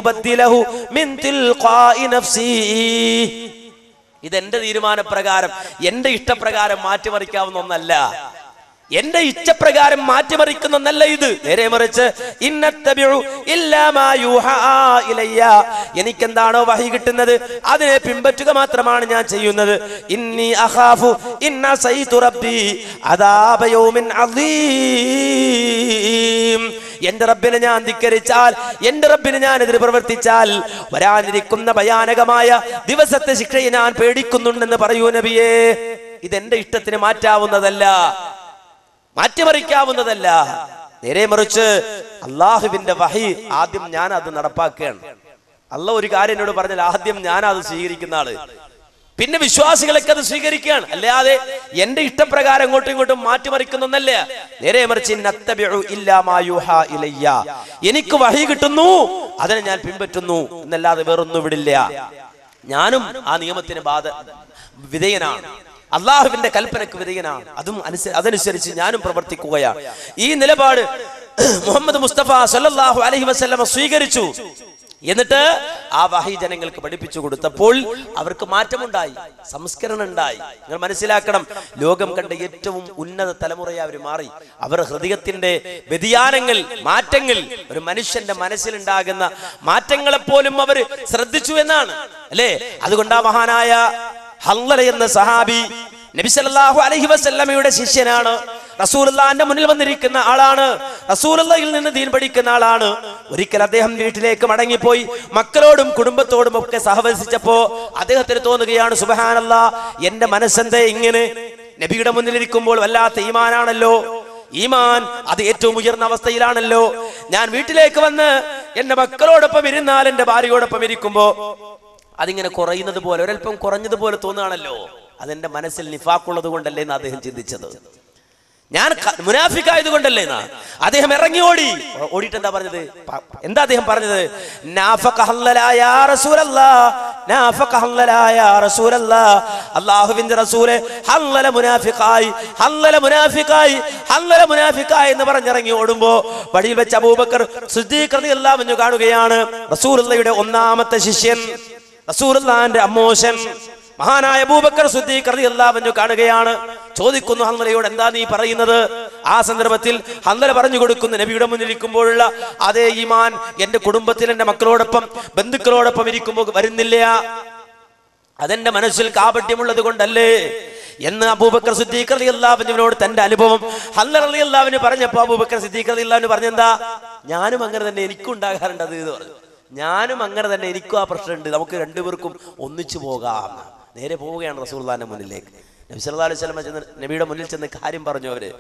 ഉബദ്ദിലഹു മിൻ തിൽഖാഇ നഫ്സി. ഇതെന്റെ തീരുമാനപ്രകാരം എന്റെ ഇഷ്ടപ്രകാരം മാറ്റിമറിക്കാവുന്ന ഒന്നല്ല, എന്റെ ഇച്ഛപ്രകാരം മാറ്റിമറിക്കുന്ന ഒന്നല്ല ഇത്. നേരെ മറിച്ച് ഇന്നത്തബിഉ ഇല്ലാ മാ യൂഹാ ഇലയ്യ, എനിക്കെന്താണോ വഹി കിട്ടുന്നത് അതിനെ പിൻപറ്റുക മാത്രമാണ് ഞാൻ ചെയ്യുന്നത്. ഇന്നി അഖാഫു ഇന്ന സൈതു റബ്ബി അദാബ യൗമിൻ അദീം. എന്റെ റബ്ബിനെ ഞാൻ ധിക്കരിച്ചാൽ, എന്റെ റബ്ബിനെ ഞാൻ എതിര് പ്രവർത്തിച്ചാൽ വരാനിരിക്കുന്ന ഭയാനകമായ ദിവസത്തെ ശിക്ഷയെ ഞാൻ പേടിക്കുന്നുണ്ടെന്ന് പറയൂ നബിയേ. ഇതെന്റെ ഇഷ്ടത്തിന് മാറ്റാവുന്നതല്ല, മാറ്റിമറിക്കാവുന്നതല്ല. നേരെ മറിച്ച് അള്ളാഹുവിന്റെ വഹി ആദ്യം ഞാൻ അത് നടപ്പാക്കുകയാണ്. അള്ളാഹ് ഒരു കാര്യം എന്നോട് പറഞ്ഞാൽ ആദ്യം ഞാൻ അത് സ്വീകരിക്കുന്ന ആള്, പിന്നെ വിശ്വാസികളൊക്കെ അത് സ്വീകരിക്കുകയാണ്. അല്ലാതെ എന്റെ ഇഷ്ടപ്രകാരം അങ്ങോട്ടും ഇങ്ങോട്ടും മാറ്റിമറിക്കുന്നൊന്നല്ല. നേരെ മറിച്ച് എനിക്ക് വഹി കിട്ടുന്നു, അതിനെ ഞാൻ പിൻപറ്റുന്നു എന്നല്ലാതെ വേറൊന്നും വിടില്ല. ഞാനും ആ നിയമത്തിന് വിധേയനാണ്, അള്ളാഹുവിന്റെ കൽപ്പനക്ക് വിധേയനാണ്. അതനുസരിച്ച് ഞാനും പ്രവർത്തിക്കുകയാണ്. ഈ നിലപാട് മുഹമ്മദ് മുസ്തഫ സല്ലല്ലാഹു അലൈഹി വസല്ലം സ്വീകരിച്ചു. എന്നിട്ട് ആ വഹി ജനങ്ങൾക്ക് പഠിപ്പിച്ചു കൊടുത്തപ്പോൾ അവർക്ക് മാറ്റമുണ്ടായി, സംസ്കരണം ഉണ്ടായി. നിങ്ങൾ മനസ്സിലാക്കണം, ലോകം കണ്ട ഏറ്റവും ഉന്നത തലമുറയെ അവർ മാറി. അവർ ഹൃദയത്തിന്റെ വ്യതിയാനങ്ങൾ, മാറ്റങ്ങൾ, ഒരു മനുഷ്യന്റെ മനസ്സിലുണ്ടാകുന്ന മാറ്റങ്ങളെപ്പോലും അവർ ശ്രദ്ധിച്ചു എന്നാണ്, അല്ലേ? അതുകൊണ്ട് ആ മഹാനായ ഹൻളല എന്ന സഹാബി നബി സല്ലല്ലാഹു അലൈഹി വസല്ലമയുടെ ശിഷ്യനാണ്. റസൂലുള്ളാഹിന്റെ മുന്നിൽ വന്നിരിക്കുന്ന ആളാണ്, റസൂലുള്ളാഹിൽ നിന്ന് ദീൻ പഠിക്കുന്ന ആളാണ്. ഒരിക്കൽ അദ്ദേഹം വീട്ടിലേക്ക് മടങ്ങിപ്പോയി മക്കളോടും കുടുംബത്തോടും ഒക്കെ സഹവസിച്ചപ്പോ അദ്ദേഹത്തിന് തോന്നുകയാണ്, സുബ്ഹാനല്ലാഹ്, എന്റെ മനസ്സെന്തേ ഇങ്ങനെ? നബിയുടെ മുന്നിലിരിക്കുമ്പോൾ വല്ലാത്ത ഈമാനാണല്ലോ, ഈമാൻ അത് ഏറ്റവും ഉയർന്ന അവസ്ഥയിലാണല്ലോ. ഞാൻ വീട്ടിലേക്ക് വന്ന് എന്റെ മക്കളോടൊപ്പം ഇരുന്നാൽ, എന്റെ ഭാര്യയോടൊപ്പം ഇരിക്കുമ്പോ അതിങ്ങനെ കുറയുന്നത് പോലെ, ഒരൽപ്പം കുറഞ്ഞതുപോലെ തോന്നുകയാണല്ലോ. അതെന്റെ മനസ്സിൽ നിഫാഖുള്ളത് കൊണ്ടല്ലേ എന്ന് അദ്ദേഹം ചിന്തിച്ചത്. ഞാൻ മുനാഫിക്കായത് കൊണ്ടല്ലേ എന്നാ അദ്ദേഹം ഇറങ്ങി ഓടിയിട്ട് എന്താ പറഞ്ഞത്? എന്താ അദ്ദേഹം പറഞ്ഞത്? അല്ലാഹുവിന്റെ റസൂലെ, ഹൻളല മുനാഫിഖായി, ഹൻളല മുനാഫിഖായി, ഹൻളല മുനാഫിഖായി എന്ന് പറഞ്ഞിറങ്ങി ഓടുമ്പോ വഴിയിൽ വെച്ച് അബൂബക്കർ സിദ്ദീഖ് റളിയല്ലാഹു അൻഹു കാണുകയാണ്. റസൂലുള്ളാഹിയുടെ ഒന്നാമത്തെ ശിഷ്യൻ, റസൂലുള്ളാഹിന്റെ അമ്മോശൻ മഹാനായ അബൂബക്കർ സിദ്ദീഖ് റളിയല്ലാഹു അൻഹു കാണുകയാണ്. ചോദിക്കുന്നു ഹൻളലയോട്, എന്താ നീ പറയുന്നത്? ആ സന്ദർഭത്തിൽ ഹൻളല പറഞ്ഞു കൊടുക്കുന്നു, നബിയുടെ മുന്നിൽ ഇരിക്കുമ്പോഴുള്ള അതേ ഈമാൻ എന്റെ കുടുംബത്തിൽ, എന്റെ മക്കളോടൊപ്പം, ബന്ധുക്കളോടൊപ്പം ഇരിക്കുമ്പോൾ വരുന്നില്ല. അതെന്റെ മനസ്സിൽ കാപട്യമുള്ളത് കൊണ്ടല്ലേ എന്ന് അബൂബക്കർ സിദ്ദീഖ് റളിയല്ലാഹു അൻഹുവിനോട് തന്റെ അനുഭവം ഹൻളല റളിയല്ലാഹു അൻഹു പറഞ്ഞപ്പോ അബൂബക്കർ സിദ്ദീഖ് റളിയല്ലാഹു അൻഹു പറഞ്ഞെന്താ? ഞാനും അങ്ങനെ തന്നെ, എനിക്കും ഉണ്ടാകാറുണ്ട് അത് എന്ന് പറഞ്ഞു. ഞാനും അങ്ങനെ തന്നെ, എനിക്കും ആ പ്രശ്നമുണ്ട്, നമുക്ക് രണ്ടുപേർക്കും ഒന്നിച്ചു പോകാം. നേരെ പോവുകയാണ് റസൂലുള്ളാഹിന്റെ മുന്നിലേക്ക്. നബി സല്ലല്ലാഹു അലൈഹി വസല്ലം നബിയുടെ മുന്നിൽ ചെന്ന് കാര്യം പറഞ്ഞു അവര്.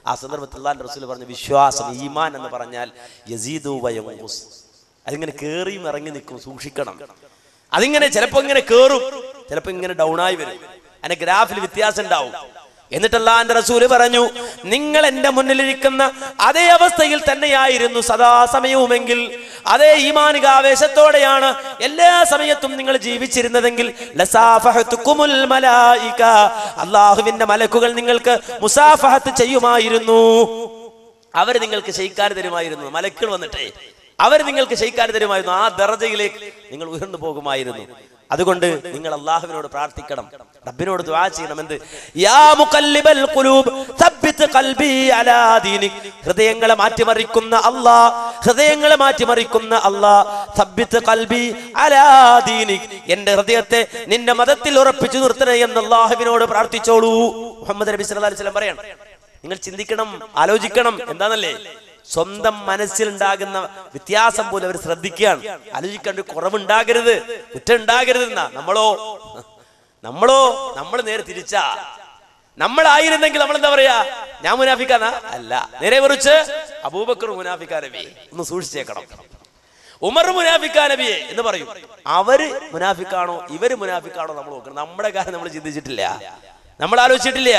ആ സന്ദർഭത്തിൽ അല്ലാഹുവിന്റെ റസൂൽ പറഞ്ഞു, വിശ്വാസം, ഈമാൻ എന്ന് പറഞ്ഞാൽ യസീദു വയൻഖുസ്, അതിങ്ങനെ കേറിയും ഇറങ്ങി നിൽക്കും, സൂക്ഷിക്കണം. അതിങ്ങനെ ചിലപ്പോ ഇങ്ങനെ കേറും, ചിലപ്പോ ഇങ്ങനെ ഡൗൺ ആയി വരും, അതിന്റെ ഗ്രാഫിൽ വ്യത്യാസം ഉണ്ടാവും. എന്നിട്ട് അല്ലാഹുവിന്റെ റസൂല് പറഞ്ഞു, നിങ്ങൾ എന്റെ മുന്നിലിരിക്കുന്ന അതേ അവസ്ഥയിൽ തന്നെയായിരുന്നു സദാസമയവുമെങ്കിൽ, അതേ ഈമാനിക ആവേശത്തോടെയാണ് എല്ലാ സമയത്തും നിങ്ങൾ ജീവിച്ചിരുന്നതെങ്കിൽ, ലസാഫഹതുകുമുൽ മലായിക, അല്ലാഹുവിന്റെ മലക്കുകൾ നിങ്ങൾക്ക് മുസാഫഹത്ത് ചെയ്യുമായിരുന്നു, അവർ നിങ്ങൾക്ക് ശൈക്കാൻ തരുമായിരുന്നു. മലക്കുകൾ വന്നിട്ടേ അവർ നിങ്ങൾക്ക് ശൈക്കാൻ തരുമായിരുന്നു. ആ ദറജയിലേക്ക് നിങ്ങൾ ഉയർന്നു പോകുമായിരുന്നു. അതുകൊണ്ട് നിങ്ങൾ അല്ലാഹുവിനോട് പ്രാർത്ഥിക്കണം, റബ്ബിനോട് ദുആ ചെയ്യണം. എന്ത്? യാ മുഖല്ലിബൽ ഖുലൂബ് സബ്ബിത് ഖൽബി അലാ ദീനിക്, ഹൃദയങ്ങളെ മാറ്റിമറിക്കുന്ന അല്ലാഹ്, ഹൃദയങ്ങളെ മാറ്റിമറിക്കുന്ന അല്ലാഹ്, സബ്ബിത് ഖൽബി അലാ ദീനിക്, എന്റെ ഹൃദയത്തെ നിന്റെ മതത്തിൽ ഉറപ്പിച്ചു നിർത്തണേ എന്ന് അല്ലാഹുവിനോട് പ്രാർത്ഥിച്ചോളൂ. മുഹമ്മദ് നബി സല്ലല്ലാഹു അലൈഹി വസല്ലം പറയാണ്. നിങ്ങൾ ചിന്തിക്കണം, ആലോചിക്കണം. എന്താണല്ലേ? സ്വന്തം മനസ്സിലുണ്ടാകുന്ന വ്യത്യാസം പോലും അവർ ശ്രദ്ധിക്കുകയാണ്. ആലോചിക്കേണ്ട, കുറവുണ്ടാകരുത്, കുറ്റുണ്ടാകരുത് എന്നാ. നമ്മൾ നേരെ തിരിച്ചാ. നമ്മളായിരുന്നെങ്കിൽ നമ്മൾ എന്താ പറയാ? ഞാൻ മുനാഫിക്കാന്നാ? അല്ല, നേരെ മറിച്ച് അബൂബക്കർ മുനാഫിക്കാ നബിയെ, ഒന്ന് സൂക്ഷിച്ചേക്കണം. ഉമർ മുനാഫിക്കാ നബിയെ എന്ന് പറയും. അവര് മുനാഫിക്കാണോ ഇവര് മുനാഫിക്കാണോ നമ്മൾ നോക്കണം. നമ്മുടെ കാര്യം നമ്മൾ ചിന്തിച്ചിട്ടില്ല, നമ്മൾ ആലോചിച്ചിട്ടില്ല.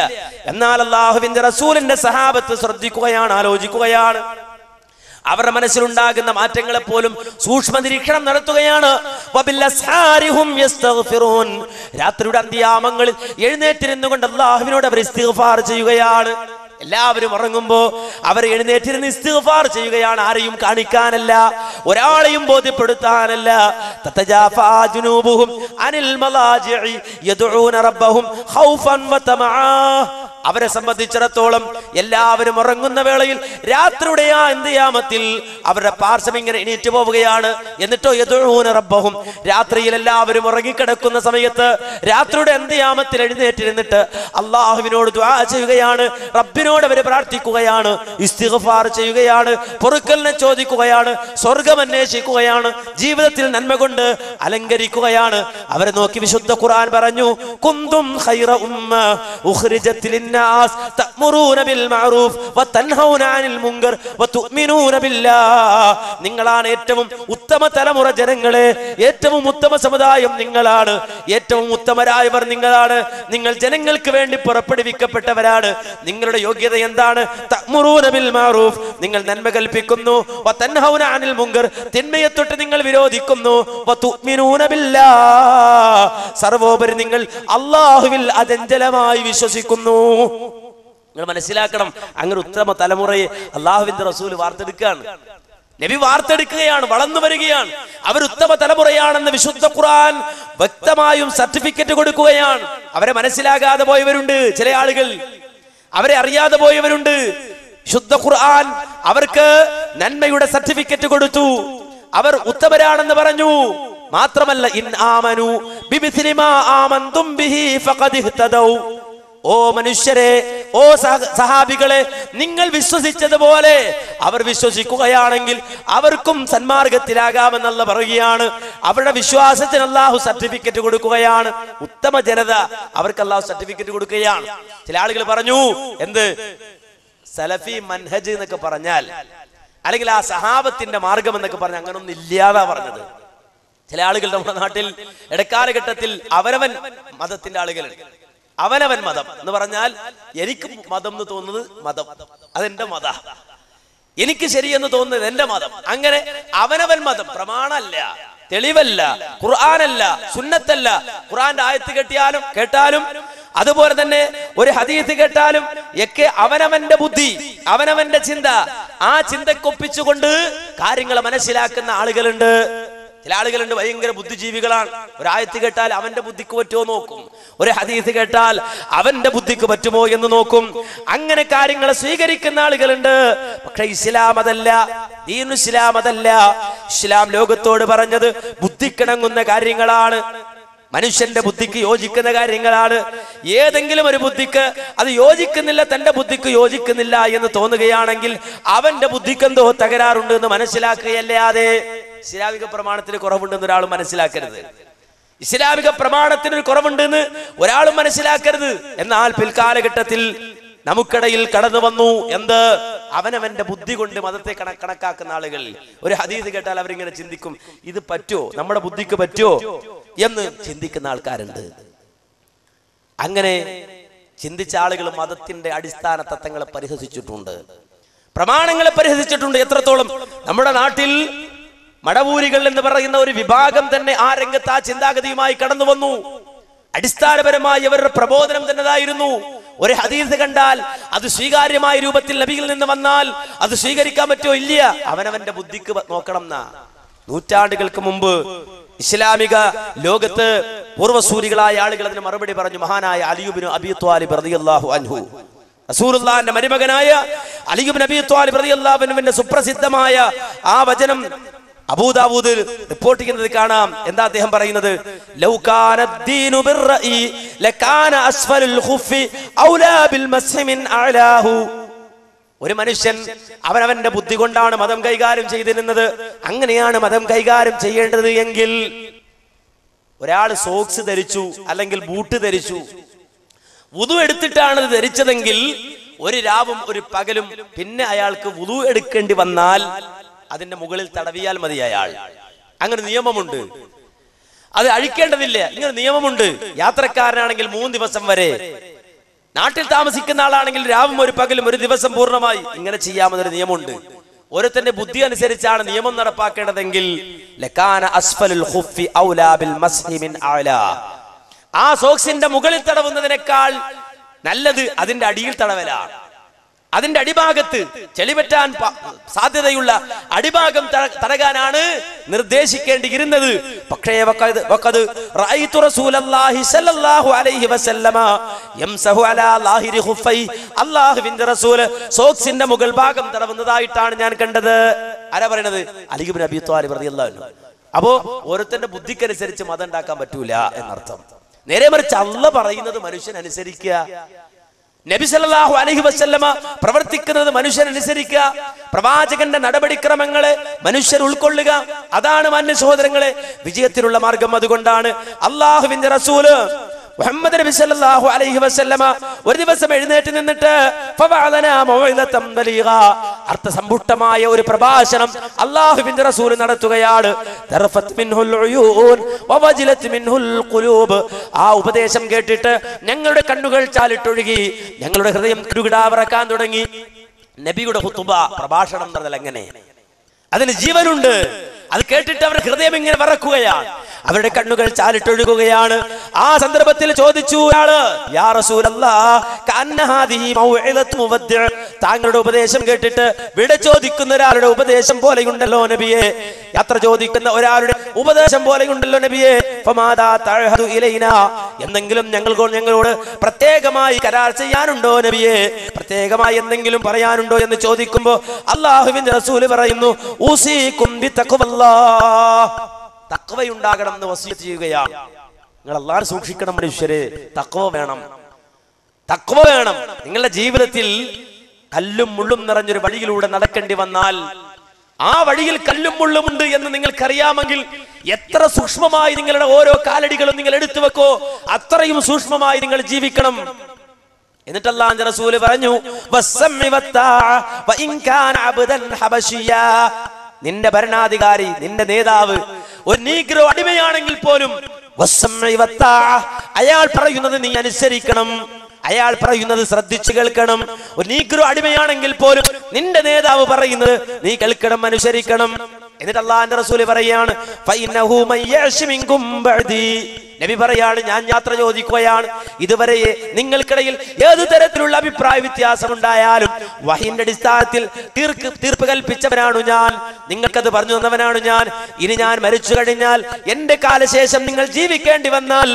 എന്നാൽ അല്ലാഹുവിന്റെ റസൂലിന്റെ സഹാബത്ത് ശ്രദ്ധിക്കുകയാണ്, ആലോചിക്കുകയാണ്. അവരുടെ മനസ്സിലുണ്ടാകുന്ന മാറ്റങ്ങളെ പോലും സൂക്ഷ്മ നിരീക്ഷണം നടത്തുകയാണ്. രാത്രിയുടെ അന്ത്യാമങ്ങളിൽ എഴുന്നേറ്റിരുന്നുകൊണ്ട് അല്ലാഹുവിനോട് അവർ ഇസ്തിഗ്ഫാർ ചെയ്യുകയാണ്. എല്ലാവരും ഉറങ്ങുമ്പോ അവർ എഴുന്നേറ്റിരുന്ന് ഇസ്തിഗ്ഫാർ ചെയ്യുകയാണ്. ആരെയും കാണിക്കാനല്ല, ഒരാളെയും ബോധ്യപ്പെടുത്താനല്ല. തതജാഫാ ജുനൂബുഹും അനിൽ മലാജിഇ യദ്ഊന റബ്ബഹും ഖൗഫൻ വതമആ. അവരെ സംബന്ധിച്ചിടത്തോളം എല്ലാവരും ഉറങ്ങുന്ന വേളയിൽ രാത്രിയുടെ ആ അന്ത്യയാമത്തിൽ അവരുടെ പാർശ്വം ഇങ്ങനെ എണീറ്റ് പോവുകയാണ്. എന്നിട്ടോ യദ്ഊന റബ്ബഹും, രാത്രിയിൽ എല്ലാവരും ഉറങ്ങിക്കിടക്കുന്ന സമയത്ത് രാത്രിയുടെ അന്ത്യയാമത്തിൽ എഴുന്നേറ്റിരുന്നിട്ട് അള്ളാഹുവിനോട് ദുആ ചെയ്യുകയാണ്, റബ്ബിനോട് അവർ പ്രാർത്ഥിക്കുകയാണ്, ഇസ്തിഗ്ഫാർ ചെയ്യുകയാണ്, പൊറുക്കലിനെ ചോദിക്കുകയാണ്, സ്വർഗം അന്വേഷിക്കുകയാണ്, ജീവിതത്തിൽ നന്മ കൊണ്ട് അലങ്കരിക്കുകയാണ്. അവരെ നോക്കി വിശുദ്ധ ഖുർആൻ പറഞ്ഞു, കുന്തും ഖൈറ ഉമ്മ ഉഖ്രിജത് ലിന്നാസ് തഅ്മുറൂന ബിൽ മഅറൂഫ് വതൻഹൗന അനിൽ മുൻകർ വതുഅ്മിനൂന ബില്ലാഹ്. നിങ്ങളാണ് ഏറ്റവും ഉത്തമ തലമുറ ജനങ്ങളെ, ഏറ്റവും ഉത്തമ സമുദായം നിങ്ങളാണ്, ഏറ്റവും ഉത്തമരായവർ നിങ്ങളാണ്, നിങ്ങൾ ജനങ്ങൾക്ക് വേണ്ടി പുറപ്പെടുവിക്കപ്പെട്ടവരാണ്. നിങ്ങളുടെ യോഗ്യത എന്താണ്? തഅ്മുറൂന ബിൽ മഅറൂഫ്, നിങ്ങൾ നന്മ കൽപ്പിക്കുന്നു, വതൻഹൗന അനിൽ മുൻകർ, തിന്മയെ തൊട്ട് നിങ്ങൾ വിരോധിക്കുന്നു, വതുഅ്മിനൂന ബില്ലാഹ്, സർവോപരി നിങ്ങൾ അല്ലാഹുവിൽ അചഞ്ചലമായി വിശ്വസിക്കുന്നു. നിങ്ങൾ മനസ്സിലാക്കണം, അങ്ങനെ ഉത്തമ തലമുറയെ അല്ലാഹുവിന്റെ റസൂൽ വാർത്തെടുക്കുകയാണ്, നബി വാർത്തെടുക്കുകയാണ്, വളർന്നു വരികയാണ്. അവർ ഉത്തമ തലമുറയാണെന്ന് വിശുദ്ധ ഖുർആൻ വ്യക്തമായും സർട്ടിഫിക്കറ്റ് കൊടുക്കുകയാണ്. അവരെ മനസ്സിലാകാതെ പോയവരുണ്ട്, ചില ആളുകൾ അവരെ അറിയാതെ പോയവരുണ്ട്. വിശുദ്ധ ഖുർആൻ അവർക്ക് നന്മയുടെ സർട്ടിഫിക്കറ്റ് കൊടുത്തു, അവർ ഉത്തമരാണെന്ന് പറഞ്ഞു. മാത്രമല്ല, ഇൻ ആമനു ബിമിസ്ലി മാ ആമൻതും ബിഹി ഫഖദ് ഇഹ്തദൗ. ഓ മനുഷ്യരെ, ഓ സഹാബികളെ, നിങ്ങൾ വിശ്വസിച്ചതുപോലെ അവർ വിശ്വസിക്കുകയാണെങ്കിൽ അവർക്കും സന്മാർഗത്തിലാകാമെന്നുള്ള പറയുകയാണ്. അവരുടെ വിശ്വാസത്തിന് അല്ലാഹു സർട്ടിഫിക്കറ്റ് കൊടുക്കുകയാണ്. ഉത്തമ ജനത അവർക്ക് അല്ലാഹു സർട്ടിഫിക്കറ്റ് കൊടുക്കുകയാണ്. ചില ആളുകൾ പറഞ്ഞു, എന്ത് സലഫി മൻഹജ് എന്നൊക്കെ പറഞ്ഞാൽ, അല്ലെങ്കിൽ ആ സഹാബത്തിന്റെ മാർഗം എന്നൊക്കെ പറഞ്ഞാൽ അങ്ങനൊന്നും ഇല്ലാതാ പറഞ്ഞത്. ചില ആളുകൾ നമ്മുടെ നാട്ടിൽ ഇടക്കാലഘട്ടത്തിൽ അവനവൻ മതത്തിന്റെ ആളുകളുണ്ട്. അവനവൻ മതം എന്ന് പറഞ്ഞാൽ, എനിക്ക് മതം എന്ന് തോന്നുന്നത് മതം, അതെന്റെ മത, എനിക്ക് ശരിയെന്ന് തോന്നുന്നത് എന്റെ മതം. അങ്ങനെ അവനവൻ മതം പ്രമാണമല്ല, തെളിവല്ല, ഖുർആനല്ല, സുന്നത്തല്ല. ഖുർആന്റെ ആയത്ത് കേട്ടാലും അതുപോലെ തന്നെ ഒരു ഹദീസ് കേട്ടാലും ഒക്കെ അവനവന്റെ ബുദ്ധി, അവനവന്റെ ചിന്ത, ആ ചിന്തക്കൊപ്പിച്ചുകൊണ്ട് കാര്യങ്ങൾ മനസ്സിലാക്കുന്ന ആളുകളുണ്ട്. ചില ആളുകളുണ്ട് ഭയങ്കര ബുദ്ധിജീവികളാണ്. ഒരായത്ത് കേട്ടാൽ അവന്റെ ബുദ്ധിക്ക് പറ്റുമോ നോക്കും, ഒരു ഹദീസ് കേട്ടാൽ അവന്റെ ബുദ്ധിക്ക് പറ്റുമോ എന്ന് നോക്കും. അങ്ങനെ കാര്യങ്ങൾ സ്വീകരിക്കുന്ന ആളുകളുണ്ട്. പക്ഷെ ഇസ്ലാം അതല്ല, ദീനുൽ ഇസ്ലാം അതല്ല. ഇസ്ലാം ലോകത്തോട് പറഞ്ഞത് ബുദ്ധിക്കിണങ്ങുന്ന കാര്യങ്ങളാണ്, മനുഷ്യന്റെ ബുദ്ധിക്ക് യോജിക്കുന്ന കാര്യങ്ങളാണ്. ഏതെങ്കിലും ഒരു ബുദ്ധിക്ക് അത് യോജിക്കുന്നില്ല, തന്റെ ബുദ്ധിക്ക് യോജിക്കുന്നില്ല എന്ന് തോന്നുകയാണെങ്കിൽ അവന്റെ ബുദ്ധിക്ക് എന്തോ തകരാറുണ്ട് എന്ന് മനസ്സിലാക്കുകയല്ലാതെ ഇസ്ലാമിക പ്രമാണത്തിന് കുറവുണ്ടെന്ന് ഒരാളും മനസ്സിലാക്കരുത്. ഇസ്ലാമിക പ്രമാണത്തിന് ഒരു കുറവുണ്ടെന്ന് ഒരാളും മനസ്സിലാക്കരുത്. എന്നാൽ പിൽക്കാലഘട്ടത്തിൽ നമുക്കിടയിൽ കടന്നു വന്നു എന്ത്? അവനവന്റെ ബുദ്ധി കൊണ്ട് മതത്തെ കണക്കാക്കുന്ന ആളുകൾ. ഒരു ഹദീസ് കേട്ടാൽ അവരിങ്ങനെ ചിന്തിക്കും, ഇത് പറ്റുമോ, നമ്മുടെ ബുദ്ധിക്ക് പറ്റുമോ എന്ന് ചിന്തിക്കുന്ന ആൾക്കാരുണ്ട്. അങ്ങനെ ചിന്തിച്ച ആളുകൾ മതത്തിന്റെ അടിസ്ഥാന തത്വങ്ങളെ പരിഹസിച്ചിട്ടുണ്ട്, പ്രമാണങ്ങളെ പരിഹസിച്ചിട്ടുണ്ട്. എത്രത്തോളം നമ്മുടെ നാട്ടിൽ മടവൂരികൾ എന്ന് പറയുന്ന ഒരു വിഭാഗം തന്നെ ആ രംഗത്ത് ആ ചിന്താഗതിയുമായി കടന്നു വന്നു. അടിസ്ഥാനപരമായി അവരുടെ പ്രബോധനം തന്നെതായിരുന്നു, ഒരു ഹദീസ് കണ്ടാൽ അത് സ്വീകാര്യമായ രൂപത്തിൽ നബിയിൽ നിന്ന് വന്നാൽ അത് സ്വീകരിക്കാൻ പറ്റുമോ ഇല്ല, അവനവന്റെ ബുദ്ധിക്ക് നോക്കണം എന്നാ. നൂറ്റാണ്ടുകൾക്ക് മുമ്പ് ഇസ്ലാമിക ലോകത്ത് പൂർവ്വസൂരികളായ ആളുകൾ അതിന് മറുപടി പറഞ്ഞു. മഹാനായ അലി ഇബ്നു അബീ ത്വാലിബ് റളിയല്ലാഹു അൻഹു, റസൂലുള്ളാഹിന്റെ മരുമകനായ അലി ഇബ്നു അബീ ത്വാലിബ് റളിയല്ലാഹു അൻഹുവിന്റെ സുപ്രസിദ്ധമായ ആ വചനം അബൂദാവൂദ് റിപ്പോർട്ട് ചെയ്യുന്നത് കാണാം. എന്താ അദ്ദേഹം പറയുന്നത്? ലൗ കാന ദീനു ബിർറഇ ലകാന അസ്ഫലുൽ ഖുഫി ഔലാ ബിൽ മസ്ഹി മിൻ അലാഹു. ഒരു മനുഷ്യൻ അവനവന്റെ ബുദ്ധി കൊണ്ടാണ് മതം കൈകാര്യം ചെയ്തിരുന്നത്, അങ്ങനെയാണ് മതം കൈകാര്യം ചെയ്യേണ്ടത് എങ്കിൽ ഒരാൾ സോക്സ് ധരിച്ചു അല്ലെങ്കിൽ ബൂട്ട് ധരിച്ചു, വുദു എടുത്തിട്ടാണ് ഇത് ധരിച്ചതെങ്കിൽ ഒരു രാവും ഒരു പകലും പിന്നെ അയാൾക്ക് വുദു എടുക്കേണ്ടി വന്നാൽ അതിന്റെ മുകളിൽ തടവിയാൽ മതി അയാൾ. അങ്ങനെ നിയമമുണ്ട്, അത് അഴിക്കേണ്ടതില്ല, ഇങ്ങനെ നിയമമുണ്ട്. യാത്രക്കാരനാണെങ്കിൽ 3 ദിവസം വരെ, നാട്ടിൽ താമസിക്കുന്ന ആളാണെങ്കിൽ രാവും ഒരു പകലും ഒരു ദിവസം പൂർണ്ണമായി ഇങ്ങനെ ചെയ്യാമെന്നൊരു നിയമമുണ്ട്. ഓരോരുത്തന്റെ ബുദ്ധി അനുസരിച്ചാണ് നിയമം നടപ്പാക്കേണ്ടതെങ്കിൽ ലകാന അസ്ഫലുൽ ഖുഫി ഔലാ ബിൽ മസ്ഹി മിൻ അലാ. ആ സോക്സിന്റെ മുകളിൽ തടവുന്നതിനേക്കാൾ നല്ലത് അതിന്റെ അടിയിൽ തടവലാണ്. അതിന്റെ അടിഭാഗത്ത് ചെളി പറ്റാൻ സാധ്യതയുള്ള അടിഭാഗം തടകാനാണ് നിർദ്ദേശിക്കേണ്ടിയിരുന്നത്. പക്ഷേ അല്ലാഹുവിന്റെ റസൂൽ സോക്സിന്റെ മുകൾ ഭാഗം തടവുന്നതായിട്ടാണ് ഞാൻ കണ്ടത്. ആരാ പറയണത്? അലി ഇബ്നു അബീ ത്വാലിബ് റളിയല്ലാഹു അൻഹു. അപ്പോ ഓരോരുത്തരുടെ ബുദ്ധിക്കനുസരിച്ച് മതം ഉണ്ടാക്കാൻ പറ്റൂല എന്നർത്ഥം. നേരെ മറിച്ച് അല്ലാഹ് പറയുന്നത് മനുഷ്യൻ അനുസരിക്കുക, നബി സല്ലല്ലാഹു അലൈഹി വസല്ലമ പ്രവർത്തിക്കുന്നത് മനുഷ്യൻ അനുസരിക്കുക, പ്രവാചകന്റെ നടപടിക്രമങ്ങളെ മനുഷ്യർ ഉൾക്കൊള്ളുക. അതാണ് മാന്യ സഹോദരങ്ങളെ വിജയത്തിനുള്ള മാർഗം. അതുകൊണ്ടാണ് അല്ലാഹുവിന്റെ റസൂല് മുഹമ്മദ് നബി സല്ലല്ലാഹു അലൈഹി വസല്ലമ ഒരു ദിവസം എഴുന്നേറ്റ് നിന്നിട്ട് അർത്ഥസമ്പുഷ്ടമായ ഒരു പ്രഭാഷണം അല്ലാഹുവിന്റെ റസൂൽ നടത്തുകയാണ്. ആ ഉപദേശം കേട്ടിട്ട് ഞങ്ങളുടെ കണ്ണുകൾ ചാലിട്ടൊഴുകി, ഞങ്ങളുടെ ഹൃദയം കിടുകിടാവിറക്കാൻ തുടങ്ങി. നബിയുടെ ഖുതുബ പ്രഭാഷണം എന്ന് പറഞ്ഞാൽ എങ്ങനെ? അതിന് ജീവനുണ്ട്. അത് കേട്ടിട്ട് അവരുടെ ഹൃദയം ഇങ്ങനെ വിറക്കുകയാണ്, അവരുടെ കണ്ണുകൾ ചാലിട്ടൊഴുകുകയാണ്. ആ സന്ദർഭത്തിൽ ചോദിച്ചു ആള്, യാ റസൂലല്ലാഹ് കഅന്ന ഹാദിഹി മൗഇദത്തു മുവദ്ദിഅ, താങ്കളുടെ ഉപദേശം കേട്ടിട്ട് വിട ചോദിക്കുന്ന ഒരാളുടെ ഉപദേശം പോലെയുണ്ടല്ലോ നബിയെ, യാത്ര ചോദിക്കുന്ന ഒരാളുടെ ഉപദേശം പോലെയുണ്ടല്ലോ നബിയെ. ഫമാദാ തഅഹദു ഇലൈനാ, എന്തെങ്കിലും ഞങ്ങളോട് പ്രത്യേകമായി കരാർ ചെയ്യാനുണ്ടോ നബിയെ, പ്രത്യേകമായി എന്തെങ്കിലും പറയാനുണ്ടോ എന്ന് ചോദിക്കുമ്പോൾ അല്ലാഹുവിന്റെ റസൂൽ പറയുന്നു, ഊസീകും ബിതഖ്വല്ലാഹ്, തഖ്വയുണ്ടാകണം എന്ന് വസിയത്ത് ചെയ്യുകയാണ്. നിങ്ങൾ അല്ലാഹുവിനെ സൂക്ഷിക്കണം മനുഷ്യരെ, തഖ്വ വേണം, തഖ്വ വേണം. നിങ്ങളുടെ ജീവിതത്തിൽ കല്ലും മുള്ളും നിറഞ്ഞൊരു വഴിയിലൂടെ നടക്കേണ്ടി വന്നാൽ ആ വഴിയിൽ കല്ലും മുള്ളുമുണ്ട് എന്ന് നിങ്ങൾക്കറിയാമെങ്കിൽ എത്ര സൂക്ഷ്മമായി നിങ്ങളുടെ ഓരോ കാലടികളും നിങ്ങൾ എടുത്തു വെക്കോ, അത്രയും സൂക്ഷ്മമായി നിങ്ങൾ ജീവിക്കണം. എന്നിട്ട് അല്ലാഹുവിന്റെ റസൂൽ പറഞ്ഞു, നിന്റെ ഭരണാധികാരി, നിന്റെ നേതാവ് ഒരു നീഗ്രോ അടിമയാണെങ്കിൽ പോലും അയാൾ പറയുന്നത് നീ അനുസരിക്കണം, അയാൾ പറയുന്നത് ശ്രദ്ധിച്ചു കേൾക്കണം. ഒരു നീഗ്രോ അടിമയാണെങ്കിൽ പോലും നിന്റെ നേതാവ് പറയുന്നത് നീ കേൾക്കണം, അനുസരിക്കണം. എന്നിട്ട് അല്ലാഹുവിന്റെ റസൂൽ പറയാണ്, ഫഇന്നഹു മയ്യഅശ് മിൻകും ബഅദി, നബി പറയാണ്, ഞാൻ യാത്ര ചോദിക്കുകയാണ്, ഇതുവരെ നിങ്ങൾക്കിടയിൽ ഏതു തരത്തിലുള്ള അഭിപ്രായ വ്യത്യാസം ഉണ്ടായാലും വഹീന്റെ അടിസ്ഥാനത്തിൽ തീർപ്പ് കൽപ്പിച്ചവനാണ് ഞാൻ, നിങ്ങൾക്കത് പറഞ്ഞു തന്നവനാണ് ഞാൻ. ഇനി ഞാൻ മരിച്ചു കഴിഞ്ഞാൽ എന്റെ കാലശേഷം നിങ്ങൾ ജീവിക്കേണ്ടി വന്നാൽ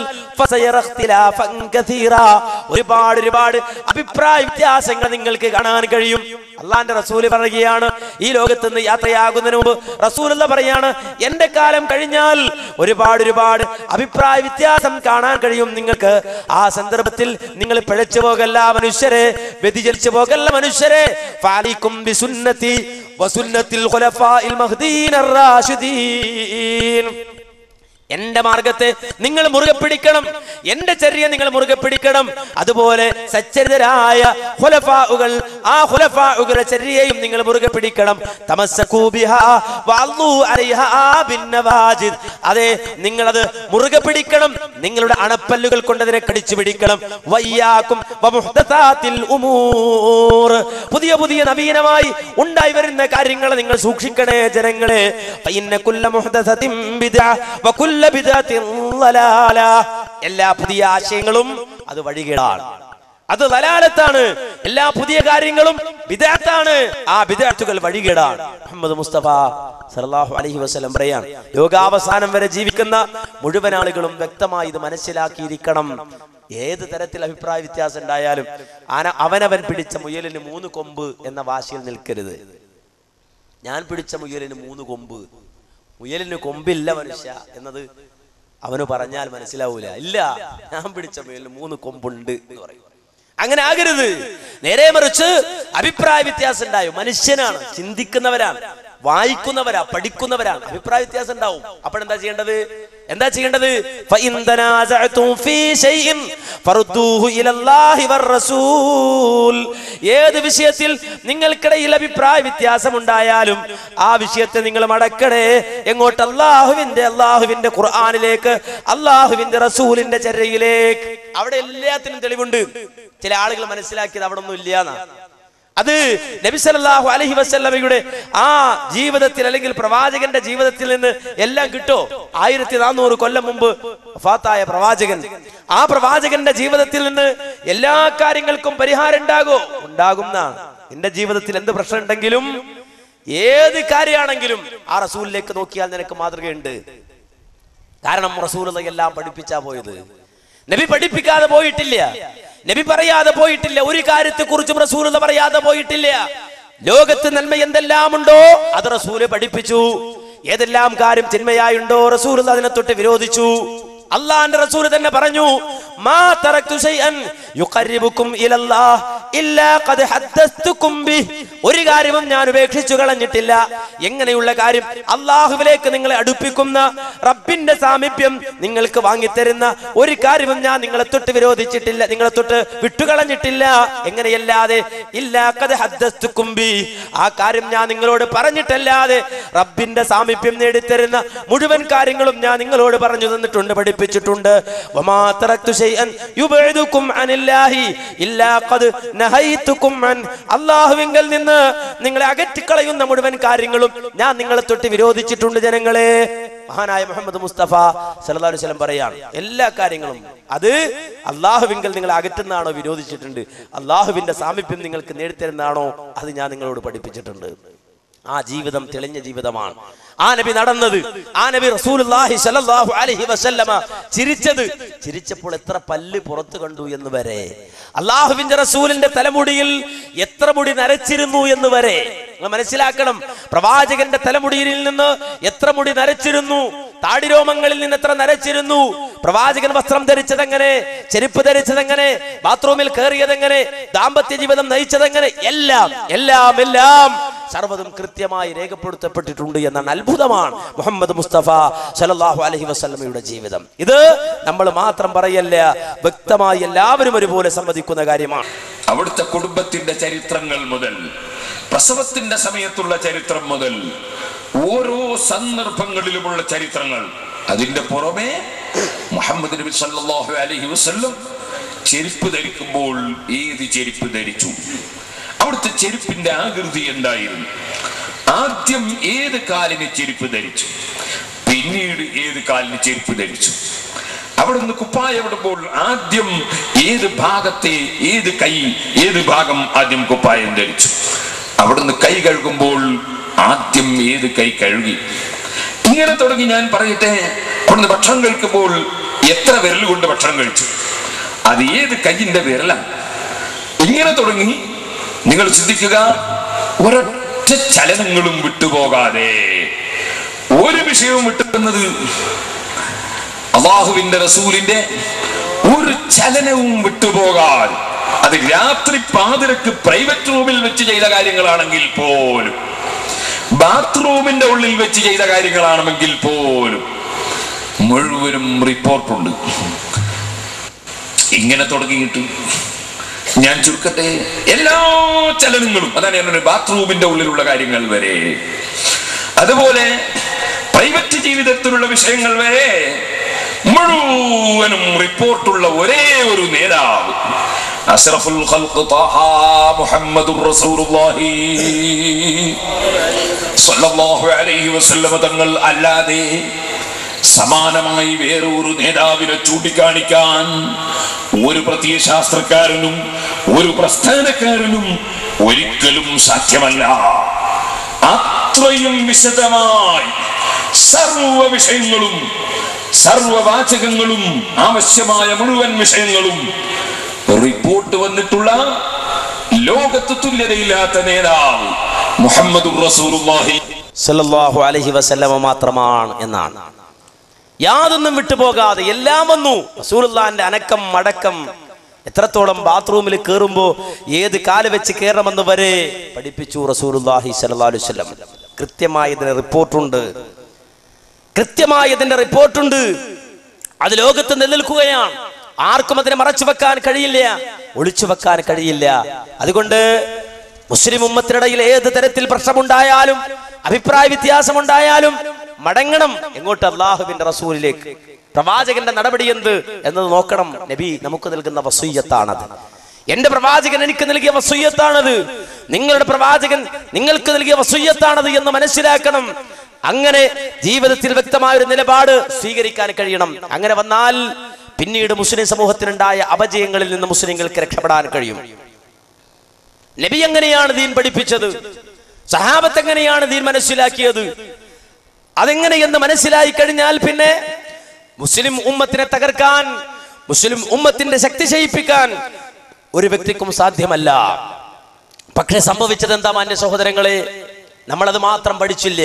ഒരുപാട് അഭിപ്രായ വ്യത്യാസങ്ങൾ നിങ്ങൾക്ക് കാണാൻ കഴിയും. അല്ലാഹുവിന്റെ റസൂൽ പറയുകയാണ്, ഈ ലോകത്ത് നിന്ന് യാത്രയാകുന്നതിന് മുമ്പ് റസൂലുള്ള പറയാണ്, എന്റെ കാലം കഴിഞ്ഞാൽ ഒരുപാട് അഭിപ്രായ വ്യത്യാസം കാണാൻ കഴിയും നിങ്ങൾക്ക്. ആ സന്ദർഭത്തിൽ നിങ്ങൾ പിഴച്ചു പോകല്ല മനുഷ്യരെ, വ്യതിചലിച്ചു പോകല്ല മനുഷ്യരെ. ഫഅലൈക്കും ബിസുന്നതി വസുന്നതിൽ ഖുലഫാഇൽ മഹ്ദീൻ അർ-റാഷിദീൻ, എന്റെ മാർഗത്തെ നിങ്ങൾ മുറുകെ പിടിക്കണം, എന്റെ ചര്യ നിങ്ങൾ മുറുകെ പിടിക്കണം. അതുപോലെ സച്ചരിതരായ ഖുലഫാഉകൾ, ആ ഖുലഫാഉകളുടെ ചര്യയും നിങ്ങൾ മുറുകെ പിടിക്കണം. തമസ്സകൂ ബിഹാ വഅല്ലൂ അലൈഹാ ബിന്നവാജിദ്, അതെ നിങ്ങളത് മുറുകെ പിടിക്കണം, നിങ്ങളുടെ അണപ്പല്ലുകൾ കൊണ്ട് അതിനെ കടിച്ചു പിടിക്കണം. വയ്യാക്കും വമുഹ്ദസാത്തിൽ ഉമൂർ, പുതിയ നവീനമായി ഉണ്ടായി വരുന്ന കാര്യങ്ങൾ നിങ്ങൾ സൂക്ഷിക്കണേ ജനങ്ങളെ. ഫഇന്ന കുല്ല മുഹ്ദസത്തിൻ ബിദ്അ വകുല്ല ബിദ്അത്തിൻ ളലാല, എല്ലാ പുതിയ ആശയങ്ങളും അത് വഴികേടാണ്, അത് ദലാലത്താണ്. എല്ലാ പുതിയ കാര്യങ്ങളും ബിദ്അത്താണ്, ആ ബിദ്അത്തുകൾ വഴികേടാണ്. മുഹമ്മദ് മുസ്തഫ സല്ലല്ലാഹു അലൈഹി വസല്ലം പറയാണ്, ലോകാവസാനം വരെ ജീവിക്കുന്ന മുഴുവൻ ആളുകളും വ്യക്തമായി ഇത് മനസ്സിലാക്കിയിരിക്കണം. ഏത് തരത്തിൽ അഭിപ്രായ വ്യത്യാസം ഉണ്ടായാലും അവനവൻ പിടിച്ച മുയലിന് 3 കൊമ്പ് എന്ന വാശിയിൽ നിൽക്കരുത്. ഞാൻ പിടിച്ച മുയലിന് 3 കൊമ്പ്, മുയലിന് കൊമ്പില്ല മനുഷ്യ എന്നത് അവന് പറഞ്ഞാൽ മനസ്സിലാവൂല. ഇല്ല, ഞാൻ പിടിച്ച മുയലിന് 3 കൊമ്പുണ്ട് എന്ന് പറയും. അങ്ങനെ ആകരുത്. നേരെ മറിച്ച് അഭിപ്രായ വ്യത്യാസം ഉണ്ടാവും. മനുഷ്യനാണ്, ചിന്തിക്കുന്നവരാണ്, വായിക്കുന്നവരാ, പഠിക്കുന്നവരാണ്. അഭിപ്രായ വ്യത്യാസം ഉണ്ടാവും. അപ്പോൾ എന്താ ചെയ്യേണ്ടത്? ഫഇൻ തനാസഅതും ഫീ ശൈഇൻ ഫറുദ്ദൂഹു ഇലല്ലാഹി വറസൂൽ, ഏത് വിഷയത്തിൽ നിങ്ങൾക്കിടയിൽ അഭിപ്രായ വ്യത്യാസം ഉണ്ടായാലും ആ വിഷയത്തെ നിങ്ങൾ മടക്കണേ എങ്ങോട്ട്? അല്ലാഹുവിന്റെ ഖുർആനിലേക്ക്, അല്ലാഹുവിന്റെ റസൂലിന്റെ ചര്യയിലേക്ക്. അവിടെ എല്ലാത്തിനും തെളിവുണ്ട്. ചില ആളുകൾ മനസ്സിലാക്കിയത് അവിടെ ഒന്നും ഇല്ലാന്നാ. അത് നബി സല്ലല്ലാഹു അലൈഹി വസല്ലമയുടെ ആ ജീവിതത്തിൽ അല്ലെങ്കിൽ പ്രവാചകന്റെ ജീവിതത്തിൽ നിന്ന് എല്ലാം കിട്ടോ? 1400 കൊല്ലം മുമ്പ് വഫാത്തായ പ്രവാചകൻ, ആ പ്രവാചകന്റെ ജീവിതത്തിൽ നിന്ന് എല്ലാ കാര്യങ്ങൾക്കും പരിഹാരം ഉണ്ടാകും എന്നാണ്. നിന്റെ ജീവിതത്തിൽ എന്ത് പ്രശ്നം ഉണ്ടെങ്കിലും ഏത് കാര്യമാണെങ്കിലും ആ റസൂലിലേക്ക് നോക്കിയാൽ നിനക്ക് മാതൃകയുണ്ട്. കാരണം റസൂൽ എല്ലാം പഠിപ്പിച്ചാ പോയത്. നബി പഠിപ്പിക്കാതെ പോയിട്ടില്ല, നബി പറയാതെ പോയിട്ടില്ല, ഒരു കാര്യത്തെ കുറിച്ചും റസൂൽ പറയാതെ പോയിട്ടില്ല. ലോകത്ത് നന്മ എന്തെല്ലാം ഉണ്ടോ അത് റസൂല് പഠിപ്പിച്ചു. ഏതെല്ലാം കാര്യം തിന്മയായുണ്ടോ റസൂൽ അതിനെ തൊട്ട് വിരോധിച്ചു. അള്ളാന്റെ റസൂൽ തന്നെ പറഞ്ഞു, മാ തറക്തു ശൈഅൻ യുഖർരിബുകും ഇലല്ലാഹ് ഇല്ലാ ഖദ് ഹദ്ദസ്തുകും ബിഹി. ഒരു കാര്യവും ഞാൻ ഉപേക്ഷിച്ചു കളഞ്ഞിട്ടില്ല. എങ്ങനെയുള്ള കാര്യം? അല്ലാഹുവിലേക്ക് നിങ്ങളെ അടുപ്പിക്കുന്ന, റബ്ബിന്റെ സാമീപ്യം നിങ്ങൾക്ക് വാങ്ങിത്തരുന്ന ഒരു കാര്യവും ഞാൻ നിങ്ങളെ തൊട്ട് വിരോധിച്ചിട്ടില്ല, നിങ്ങളെ തൊട്ട് വിട്ടുകളഞ്ഞിട്ടില്ല. എങ്ങനെയല്ലാതെ? ഇല്ലാ ഖദ് ഹദ്ദസ്തുകും ബിഹി, ആ കാര്യം ഞാൻ നിങ്ങളോട് പറഞ്ഞിട്ടല്ലാതെ റബ്ബിന്റെ സാമീപ്യം നേടിത്തരുന്ന മുഴുവൻ കാര്യങ്ങളും ഞാൻ നിങ്ങളോട് പറഞ്ഞു തന്നിട്ടുണ്ട്, പഠിപ്പിച്ചിട്ടുണ്ട്. വമാ തറക്തു ശൈഅൻ യുബഇദുകും അനില്ലാഹി ഇല്ലാ ഖദ് നഹൈതുകും അൻ, അല്ലാഹുവിങ്കൽ നിന്ന് നിങ്ങളെ അകറ്റിക്കളയുന്ന മുഴുവൻ കാര്യങ്ങളും ഞാൻ നിങ്ങളെ തൊട്ട് വിരോധിച്ചിട്ടുണ്ട്. ജനങ്ങളെ, മഹാനായ മുഹമ്മദ് മുസ്തഫ സല്ലല്ലാഹു അലൈഹി വസല്ലം പറയാണ്, എല്ലാ കാര്യങ്ങളും അത് അല്ലാഹുവിങ്കൽ നിങ്ങളെ അകറ്റുന്നതാണോ വിരോധിച്ചിട്ടുണ്ട്, അല്ലാഹുവിന്റെ സാമീപ്യം നിങ്ങൾക്ക് നേടിത്തരുന്നതാണോ അത് ഞാൻ നിങ്ങളോട് പഠിപ്പിച്ചിട്ടുണ്ട്. ആ ജീവിതം തെളിഞ്ഞ ജീവിതമാണ്. ആ നബി നടന്നത്, ആ നബി റസൂലുള്ളാഹി സ്വല്ലല്ലാഹു അലൈഹി വസല്ലമ ചിരിച്ചപ്പോൾ എത്ര പല്ല് പുറത്തു കണ്ടു എന്ന് വരെ, അള്ളാഹുവിന്റെ റസൂലിന്റെ തലമുടിയിൽ എത്ര മുടി നരച്ചിരുന്നു എന്ന് വരെ നിങ്ങൾ മനസ്സിലാക്കണം. പ്രവാചകന്റെ തലമുടിയിൽ നിന്ന് എത്ര മുടി നരച്ചിരുന്നു, താടിരോമങ്ങളിൽ നിന്ന് എത്ര നരച്ചിരുന്നു, പ്രവാചകൻ വസ്ത്രം ധരിച്ചതെങ്ങനെ, ചെരുപ്പ് ധരിച്ചതെങ്ങനെ, ബാത്റൂമിൽ കയറിയതെങ്ങനെ, ദാമ്പത്യ ജീവിതം നയിച്ചതെങ്ങനെ, എല്ലാം എല്ലാം എല്ലാം സർവ്വതും കൃത്യമായി രേഖപ്പെടുത്തപ്പെട്ടിട്ടുണ്ട് എന്നാണ്. അത്ഭുതമാണ് മുഹമ്മദ് മുസ്തഫ സല്ലല്ലാഹു അലൈഹി വസല്ലമയുടെ ജീവിതം. ഇത് നമ്മൾ മാത്രം പറയല്ല, വ്യക്തമായി എല്ലാവരും ഒരുപോലെ സമ്മതിക്കുന്ന കാര്യമാണ്. അവിടുത്തെ കുടുംബത്തിന്റെ ചരിത്രങ്ങൾ മുതൽ, പ്രസവത്തിന്റെ സമയത്തുള്ള ചരിത്രം മുതൽ, ഓരോ സന്ദർഭങ്ങളിലുമുള്ള ചരിത്രങ്ങൾ, അതിന്റെ പുറമെ മുഹമ്മദ് നബി സല്ലല്ലാഹു അലൈഹി വസല്ലം ചെരുപ്പ് ധരിക്കുമ്പോൾ ഏത് ചെരുപ്പ് ധരിച്ചു, അവിടുത്തെ ചെരുപ്പിന്റെ ആകൃതി എന്തായിരുന്നു, ആദ്യം ഏത് കാലിന് ചെരുപ്പ് ധരിച്ചു, പിന്നീട് ഏത് കാലിന് ചെരുപ്പ് ധരിച്ചു, അവിടുന്ന് കുപ്പായമിടുമ്പോൾ ആദ്യം ഏത് ഭാഗത്തെ, ഏത് കൈ, ഏത് ഭാഗം ആദ്യം കുപ്പായം ധരിച്ചു, അവിടുന്ന് കൈ കഴുകുമ്പോൾ ആദ്യം ഏത് കൈ കഴുകി, ഇങ്ങനെ തുടങ്ങി ഞാൻ പറയട്ടെ. അവിടുന്ന് ഭക്ഷണം കഴിക്കുമ്പോൾ എത്ര വിരൽ കൊണ്ട് ഭക്ഷണം കഴിച്ചു, അത് ഏത് കൈയിന്റെ വിരലാണ്, ഇങ്ങനെ തുടങ്ങി. നിങ്ങൾ ചിന്തിക്കുക, ഒരൊറ്റ ചലനങ്ങളും വിട്ടുപോകാതെ, ഒരു വിഷയവും വിട്ടുന്നത് അല്ലാഹുവിന്റെ റസൂലിന്റെ ഒരു ചലനവും വിട്ടുപോകാതെ, അത് രാത്രി പാതിരക്ക് പ്രൈവറ്റ് റൂമിൽ വെച്ച് ചെയ്ത കാര്യങ്ങളാണെങ്കിൽ പോലും, ബാത്റൂമിന്റെ ഉള്ളിൽ വെച്ച് ചെയ്ത കാര്യങ്ങളാണെങ്കിൽ പോലും മുഴുവനും റിപ്പോർട്ടുണ്ട്. ഇങ്ങനെ തുടങ്ങിയിട്ട് ഞാൻ ചുരുക്കട്ടെ, എല്ലാ ചലനങ്ങളും, അതാണ് ഞാൻ ബാത്റൂമിന്റെ ഉള്ളിലുള്ള കാര്യങ്ങൾ വരെ, അതുപോലെ പ്രൈവറ്റ് ജീവിതത്തിലുള്ള വിഷയങ്ങൾ വരെ മുഴുവനും റിപ്പോർട്ടുള്ള ഒരേ ഒരു നേതാവ് അഷ്റഫുൽ ഖൽഖ് ത്വാഹ മുഹമ്മദുർ റസൂലുള്ളാഹി സ്വല്ലല്ലാഹു അലൈഹി വസല്ലം തങ്ങൾ അല്ലാതെ സമാനമായി വേറൊരു നേതാവിനെ ചൂണ്ടിക്കാണിക്കാൻ ഒരു പ്രത്യയശാസ്ത്രക്കാരനും ഒരു പ്രസ്ഥാനക്കാരനും ഒരിക്കലും സാധ്യമല്ല. അത്രയും വിശദമായി സർവ വിഷയങ്ങളും, സർവവാചകങ്ങളും, ആവശ്യമായ മുഴുവൻ വിഷയങ്ങളും റിപ്പോർട്ട് വന്നിട്ടുള്ള ലോകത്ത് തുല്യതയില്ലാത്ത നേതാവ് മുഹമ്മദുർ റസൂലുള്ളാഹി സ്വല്ലല്ലാഹു അലൈഹി വസല്ലമ മാത്രമാണ് എന്നാണ്. യാതൊന്നും വിട്ടുപോകാതെ എല്ലാം വന്നു. റസൂലുള്ളാഹിന്റെ അനക്കം മടക്കം, എത്രത്തോളം ബാത്റൂമിൽ കയറുമ്പോ ഏത് കാല് വെച്ച് കയറണമെന്ന് വരെ പഠിപ്പിച്ചു റസൂലുള്ളാഹി സ്വല്ലല്ലാഹു അലൈഹി വസല്ലം. കൃത്യമായി ഇതിന്റെ റിപ്പോർട്ടുണ്ട്, കൃത്യമായി ഇതിന്റെ റിപ്പോർട്ടുണ്ട്. അത് ലോകത്ത് നിലനിൽക്കുകയാണ്. ആർക്കും അതിനെ മറച്ചു വെക്കാൻ കഴിയില്ല, ഒളിച്ചു വെക്കാൻ കഴിയില്ല. അതുകൊണ്ട് മുസ്ലിം ഉമ്മത്തിനിടയിൽ ഏത് തരത്തിൽ പ്രശ്നമുണ്ടായാലും, അഭിപ്രായ വ്യത്യാസമുണ്ടായാലും മടങ്ങണം എങ്ങോട്ട്? അല്ലാഹുവിന്റെ റസൂലിലേക്ക്. പ്രവാചകന്റെ നടപടി എന്ത് എന്നത് നോക്കണം. നബി നമുക്ക് നൽകുന്ന വസിയ്യത്താണത്. എന്റെ പ്രവാചകൻ എനിക്ക് നൽകിയ വസിയ്യത്താണത്, നിങ്ങളുടെ പ്രവാചകൻ നിങ്ങൾക്ക് നൽകിയ വസിയ്യത്താണത് എന്ന് മനസ്സിലാക്കണം. അങ്ങനെ ജീവിതത്തിൽ വ്യക്തമായ ഒരു നിലപാട് സ്വീകരിക്കാൻ കഴിയണം. അങ്ങനെ വന്നാൽ പിന്നീട് മുസ്ലിം സമൂഹത്തിനുണ്ടായ അപജയങ്ങളിൽ നിന്ന് മുസ്ലിങ്ങൾക്ക് രക്ഷപ്പെടാൻ കഴിയും. നബി എങ്ങനെയാണ് ദീൻ പഠിപ്പിച്ചത്, സഹാബത്ത് എങ്ങനെയാണ് ദീൻ മനസ്സിലാക്കിയത്, അതെങ്ങനെയെന്ന് മനസ്സിലായി കഴിഞ്ഞാൽ പിന്നെ മുസ്ലിം ഉമ്മത്തിനെ തകർക്കാൻ, മുസ്ലിം ഉമ്മത്തിന്റെ ശക്തി ക്ഷയിപ്പിക്കാൻ ഒരു വ്യക്തിക്കും സാധ്യമല്ല. പക്ഷെ സംഭവിച്ചത് എന്താ മാന്യ സഹോദരങ്ങളെ? നമ്മളത് മാത്രം പഠിച്ചില്ല.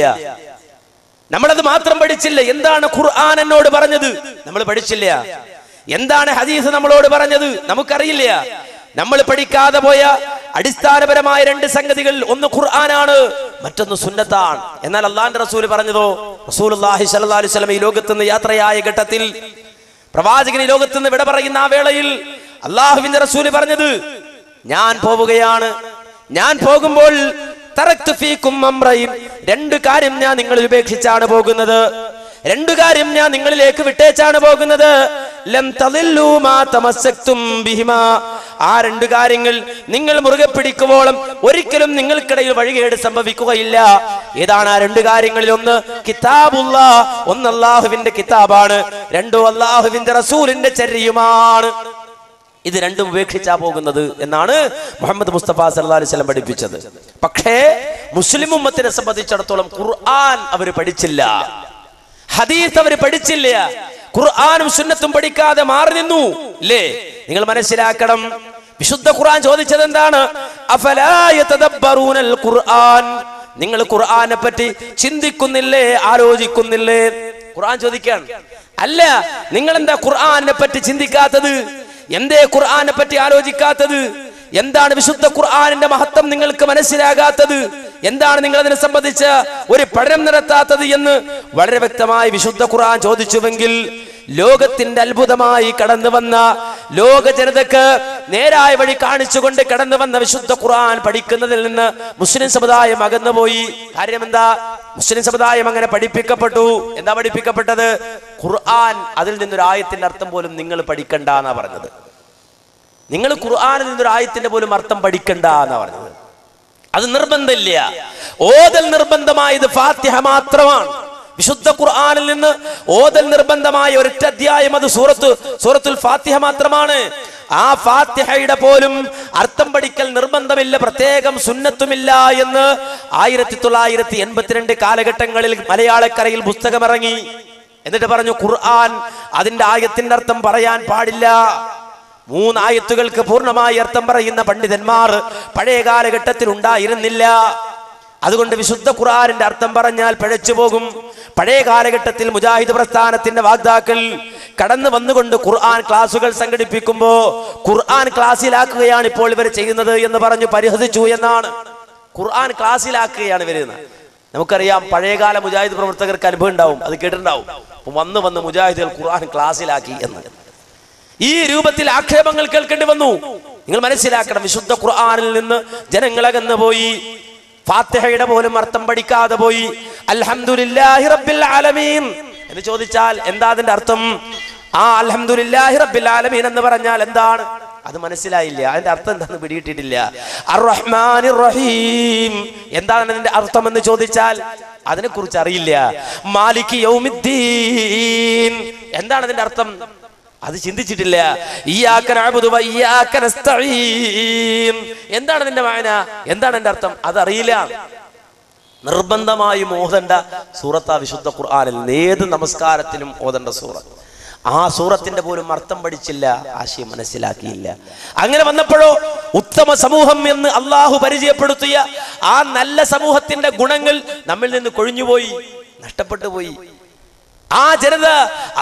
എന്താണ് ഖുർആൻ എന്നോട് പറഞ്ഞത് നമ്മൾ പഠിച്ചില്ല. എന്താണ് ഹദീസ് നമ്മളോട് പറഞ്ഞത് നമുക്കറിയില്ല. നമ്മൾ പഠിക്കാതെ പോയ അടിസ്ഥാനപരമായ രണ്ട് സംഗതികൾ, ഒന്ന് ഖുർആനാണ്, മറ്റൊന്ന് സുന്നത്താണ്. എന്നാൽ അല്ലാഹുവിന്റെ റസൂൽ പറഞ്ഞതോ, റസൂലുള്ളാഹി സ്വല്ലല്ലാഹു അലൈഹി വസല്ലം ഈ ലോകത്ത് നിന്ന് യാത്രയായ ഘട്ടത്തിൽ, പ്രവാചകൻ ഈ ലോകത്ത് നിന്ന് വിട പറയുന്ന ആ വേളയിൽ അല്ലാഹുവിന്റെ റസൂൽ പറഞ്ഞത്, ഞാൻ പോവുകയാണ്, ഞാൻ പോകുമ്പോൾ തറക്തു ഫീകും അംറൈൻ, രണ്ട് കാര്യം ഞാൻ നിങ്ങളിൽ ഉപേക്ഷിച്ചാണ് പോകുന്നത്, രണ്ടു കാര്യം ഞാൻ നിങ്ങളിലേക്ക് വിട്ടേച്ചാണ് പോകുന്നത്. ലം തളില്ലു മാ തമസ്സക്തും ബിഹിമാ, ആ രണ്ട് കാര്യങ്ങൾ നിങ്ങൾ മുറുകെ പിടിക്കുവോളം ഒരിക്കലും നിങ്ങൾക്കിടയിൽ വഴികേട് സംഭവിക്കുകയില്ല. ഏതാണ് ആ രണ്ട് കാര്യങ്ങളിൽ? ഒന്ന് കിതാബുല്ലാഹ്, ഒന്ന് അല്ലാഹുവിന്റെ കിതാബാണ്, രണ്ടോ അല്ലാഹുവിന്റെ റസൂലിന്റെ ചര്യയുമാണ്. ഇത് രണ്ടും ഉപേക്ഷിച്ചാ പോകുന്നത് എന്നാണ് മുഹമ്മദ് മുസ്തഫ സല്ലല്ലാഹു അലൈഹി വസല്ലം പഠിപ്പിച്ചത്. പക്ഷേ മുസ്ലിം ഉമ്മത്തിനെ സംബന്ധിച്ചിടത്തോളം ഖുർആൻ അവർ പഠിച്ചില്ല, ഹദീസ് അവർ പഠിച്ചില്ല, ഖുർആനും സുന്നത്തും പഠിക്കാതെ മാറി നിന്നു. ഇല്ലേ? നിങ്ങൾ മനസ്സിലാക്കണം, വിശുദ്ധ ഖുർആൻ ചോദിച്ചത് എന്താണ്? അഫലാ യതദബ്ബറൂനൽ ഖുർആൻ, നിങ്ങൾ ഖുർആനെ പറ്റി ചിന്തിക്കുന്നില്ലേ, ആലോചിക്കുന്നില്ലേ? ഖുർആൻ ചോദിക്കാൻ. അല്ല, നിങ്ങൾ എന്താ ഖുർആനെ പറ്റി ചിന്തിക്കാത്തത്? എന്തേ ഖുർആനെ പറ്റി ആലോചിക്കാത്തത്? എന്താണ് വിശുദ്ധ ഖുർആനിന്റെ മഹത്വം നിങ്ങൾക്ക് മനസ്സിലാകാത്തത്? എന്താണ് നിങ്ങൾ അതിനെ സംബന്ധിച്ച് ഒരു പഠനം നടത്താത്തത് എന്ന് വളരെ വ്യക്തമായി വിശുദ്ധ ഖുർആൻ ചോദിച്ചുവെങ്കിൽ, ലോകത്തിന്റെ അത്ഭുതമായി കടന്നു വന്ന, ലോക ജനതക്ക് നേരായ വഴി കാണിച്ചുകൊണ്ട് കടന്നു വന്ന വിശുദ്ധ ഖുർആൻ പഠിക്കുന്നതിൽ നിന്ന് മുസ്ലിം സമുദായം അകന്നുപോയി. കാര്യം എന്താ? മുസ്ലിം സമുദായം അങ്ങനെ പഠിപ്പിക്കപ്പെട്ടു. എന്താ പഠിപ്പിക്കപ്പെട്ടത്? ഖുർആൻ, അതിൽ നിന്നൊരു ആയത്തിന്റെ അർത്ഥം പോലും നിങ്ങൾ പഠിക്കണ്ട എന്നാ പറഞ്ഞത്. നിങ്ങൾ ഖുർആനിൽ നിന്നൊരു ആയത്തിന്റെ പോലും അർത്ഥം പഠിക്കണ്ട എന്നാ പറഞ്ഞത്. അത് നിർബന്ധമില്ല. ഓതൽ നിർബന്ധമായത് ഫാത്തിഹ മാത്രമാണ്. വിശുദ്ധ ഖുർആനിൽ നിന്ന് ഓതൽ നിർബന്ധമായ ഒരൊറ്റ അധ്യായം അത് സൂറത്തുൽ ഫാത്തിഹ മാത്രമാണ്. ആ ഫാത്തിഹയുടെ പോലും അർത്ഥം പഠിക്കൽ നിർബന്ധമില്ല, പ്രത്യേകം സുന്നത്തുമില്ല എന്ന് 1982 കാലഘട്ടങ്ങളിൽ മലയാളക്കരയിൽ പുസ്തകമിറങ്ങി. എന്നിട്ട് പറഞ്ഞു, ഖുർആൻ അതിന്റെ ആയത്തിന്റെ അർത്ഥം പറയാൻ പാടില്ല. 3 ആയത്തുകൾക്ക് പൂർണ്ണമായി അർത്ഥം പറയുന്ന പണ്ഡിതന്മാർ പഴയ കാലഘട്ടത്തിൽ ഉണ്ടായിരുന്നില്ല. അതുകൊണ്ട് വിശുദ്ധ ഖുർആനിന്റെ അർത്ഥം പറഞ്ഞാൽ പിഴച്ചു പോകും. പഴയ കാലഘട്ടത്തിൽ മുജാഹിദ് പ്രസ്ഥാനത്തിന്റെ വാഗ്ദാക്കൾ കടന്നു വന്നുകൊണ്ട് ഖുർആൻ ക്ലാസുകൾ സംഘടിപ്പിക്കുമ്പോ ഖുർആൻ ക്ലാസ്സിലാക്കുകയാണ് ഇപ്പോൾ ഇവർ ചെയ്യുന്നത് എന്ന് പറഞ്ഞു പരിഹസിച്ചു എന്നാണ്. ഖുർആൻ ക്ലാസ്സിലാക്കുകയാണ് വരുന്നത്. നമുക്കറിയാം, പഴയകാല മുജാഹിദ് പ്രവർത്തകർക്ക് അനുഭവം ഉണ്ടാവും, അത് കേട്ടിട്ടുണ്ടാവും. വന്ന് മുജാഹിദുകൾ ഖുർആൻ ക്ലാസ്സിലാക്കി എന്ന് ഈ രൂപത്തിൽ ആക്ഷേപങ്ങൾ കേൾക്കേണ്ടി വന്നു. നിങ്ങൾ മനസ്സിലാക്കണം, വിശുദ്ധ ഖുർആനിൽ നിന്ന് ജനങ്ങളകന്നു പോയി. ഫാത്തിഹയുടെ പോലും അർത്ഥം പഠിക്കാതെ പോയി. അൽഹംദുലില്ലാഹി റബ്ബിൽ ആലമീൻ എന്ന് ചോദിച്ചാൽ എന്താ അതിന്റെ അർത്ഥം? ആ അൽഹംദുലില്ലാഹി റബ്ബിൽ ആലമീൻ എന്ന് പറഞ്ഞാൽ എന്താണ്? അത് മനസ്സിലായില്ല. അതിന്റെ അർത്ഥം എന്താണെന്ന് പിടിയിട്ടിട്ടില്ല. അർ-റഹ്മാനിർ റഹീം എന്താണ് അതിന്റെ അർത്ഥം എന്ന് ചോദിച്ചാൽ അതിനെ കുറിച്ച് അറിയില്ല. മാലികി യൗമിദ്ദീൻ എന്താണ് അതിന്റെ അർത്ഥം? അത് ചിന്തിച്ചിട്ടില്ല. ഇയ്യാക നഅ്ബുദു വ ഇയ്യാക നസ്തഈൻ എന്താണ് അതിന്റെ മഅന? എന്താണ് അതിന്റെ അർത്ഥം? അതറിയില്ല. നിർബന്ധമായും ഓതേണ്ട സൂറത്താ വിശുദ്ധ ഖുർആനിൽ. ഏത് നമസ്കാരത്തിലും ഓതേണ്ട സൂറത്ത്. ആ സൂറത്തിന്റെ പോലും അർത്ഥം പഠിച്ചില്ല, ആശയം മനസ്സിലാക്കിയില്ല. അങ്ങനെ വന്നപ്പോഴോ ഉത്തമ സമൂഹം എന്ന് അള്ളാഹു പരിചയപ്പെടുത്തിയ ആ നല്ല സമൂഹത്തിന്റെ ഗുണങ്ങൾ നമ്മിൽ നിന്ന് കൊഴിഞ്ഞുപോയി, നഷ്ടപ്പെട്ടു പോയി. ആ ജനത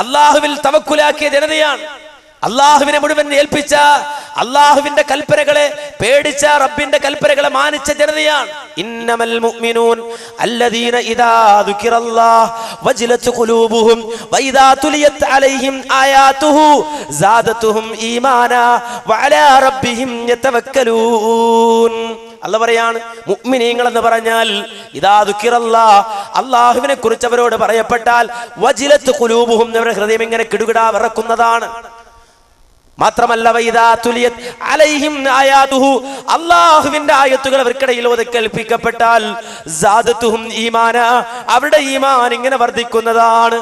അള്ളാഹുവിൽ തവക്കുലാക്കിയ ജനതയാണ്. അള്ളാഹുവിനെ മുഴുവൻ ഏൽപ്പിച്ച, അള്ളാഹുവിന്റെ കൽപ്പനകളെ പേടിച്ച, റബ്ബിന്റെ കൽപ്പനകളെ മാനിച്ച ജനതയാണ്. ഇന്നമൽ മുഅ്മിനൂൻ അല്ലദീന ഇദാ ദുകിറല്ലാഹ് വജിലത് ഖുലൂബുഹും വഇദാ തുലിയത് അലൈഹിം ആയാതുഹു സാദതുഹും ഈമാനാ വഅലാ റബ്ബിഹിം യതവക്കലൂൻ. അല്ലാഹു പറയാണ്, മുഅ്മിനീങ്ങൾ എന്ന് പറഞ്ഞാൽ ഇദാ ദുകിറല്ലാഹ് അല്ലാഹുവിനെ കുറിച്ച് അവരോട് പറയപ്പെട്ടാൽ വജിലത് ഖുലൂബുഹും അവരുടെ ഹൃദയം ഇങ്ങനെ കിടുകിടാ വിറക്കുന്നതാണ്. മാത്രമല്ല വഇദാ തുലിയത് അലൈഹിം ആയാതുഹു അല്ലാഹുവിന്റെ ആയത്തുകൾ അവർക്കിടയിൽ ഓതിക്കേൽപ്പിക്കപ്പെട്ടാൽ സാദതുഹും ഈമാനാ അവരുടെ ഈമാൻ ഇങ്ങനെ വർദ്ധിക്കുന്നതാണ്.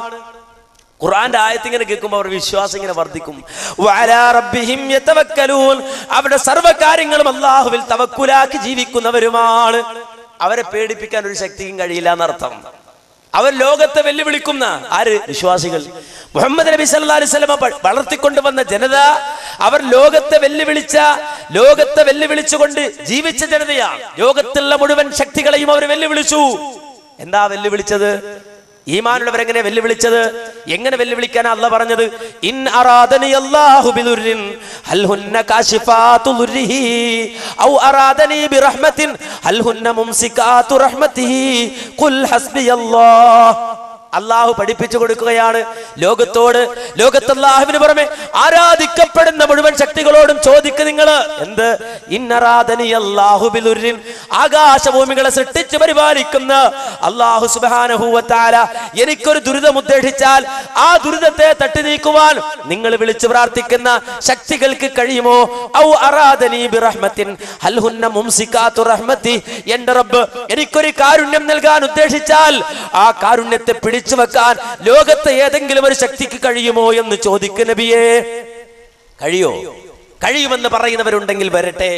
ഖുർആന്റെ ആയത്ത് ഇങ്ങനെ കേൾക്കുമ്പോൾ അവർ വിശ്വാസം ഇങ്ങനെ വർദ്ധിക്കും. വഅലാ റബ്ബിഹിം യതവക്കലൂൻ, അവരുടെ സർവ്വ കാര്യങ്ങളും അല്ലാഹുവിൽ തവക്കുലാക്കി ജീവിക്കുന്നവരുമാണ്. അവരെ പേടിപ്പിക്കാൻ ഒരു ശക്തിക്കും കഴിയില്ല എന്നർത്ഥം. അവർ ലോകത്തെ വെല്ലുവിളിക്കുന്ന ആര്? വിശ്വാസികൾ. മുഹമ്മദ് നബി സല്ലല്ലാഹു അലൈഹി വസല്ലം വളർത്തിക്കൊണ്ടുവന്ന ജനത അവർ ലോകത്തെ വെല്ലുവിളിച്ചുകൊണ്ട് ജീവിച്ച ജനതയാണ്. ലോകത്തുള്ള മുഴുവൻ ശക്തികളെയും അവർ വെല്ലുവിളിച്ചു. എന്താ വെല്ലുവിളിച്ചത്? ഈമാനുള്ളവരെങ്ങനെ വെല്ലുവിളിച്ചത്? എങ്ങനെ വെല്ലുവിളിക്കാനാ അല്ലാഹ് പറഞ്ഞത്? ഇൻ അറാദനി അല്ലാഹു ബിദുർരിൻ ഹൽ ഹുന്ന കാശിഫാതു ദുർരിഹി ഔ അറാദനി ബിറഹ്മത്തിൻ ഹൽ ഹുന്ന മുംസികാതു റഹ്മതിഹി ഖുൽ ഹസ്ബിയല്ലാഹ്. അള്ളാഹു പഠിപ്പിച്ചു കൊടുക്കുകയാണ് ലോകത്തോട്. ലോകത്ത് അല്ലാഹുവിന് പുറമെ ആരാധിക്കപ്പെടുന്ന മുഴുവൻ ശക്തികളോടും ചോദിക്കുക നിങ്ങൾ എന്ത്? ഇന്നറാദനി അല്ലാഹു ബിദുർരിൻ, ആകാശഭൂമികളെ സൃഷ്ടിച്ച് പരിപാലിക്കുന്ന അല്ലാഹു സുബ്ഹാനഹു വ തആല എനിക്കൊരു ദുരിതം ഉദ്ദേശിച്ചാൽ ആ ദുരിതത്തെ തട്ടി നീക്കുവാൻ നിങ്ങൾ വിളിച്ചു പ്രാർത്ഥിക്കുന്ന ശക്തികൾക്ക് കഴിയുമോ? ഔ അറാദനി ബിറഹ്മത്തിൻ ഹൽ ഹുന്ന മുംസികാതു റഹ്മതി, എന്റെ റബ്ബ് എനിക്കൊരു കാരുണ്യം നൽകാൻ ഉദ്ദേശിച്ചാൽ ആ കാരുണ്യത്തെ പിടിച്ചു വെക്കാൻ ലോകത്തെ ഏതെങ്കിലും ഒരു ശക്തിക്ക് കഴിയുമോ എന്ന് ചോദിക്കുന്ന നബിയേ. കഴിയുമെന്ന് പറയുന്നവരുണ്ടെങ്കിൽ വരട്ടെ,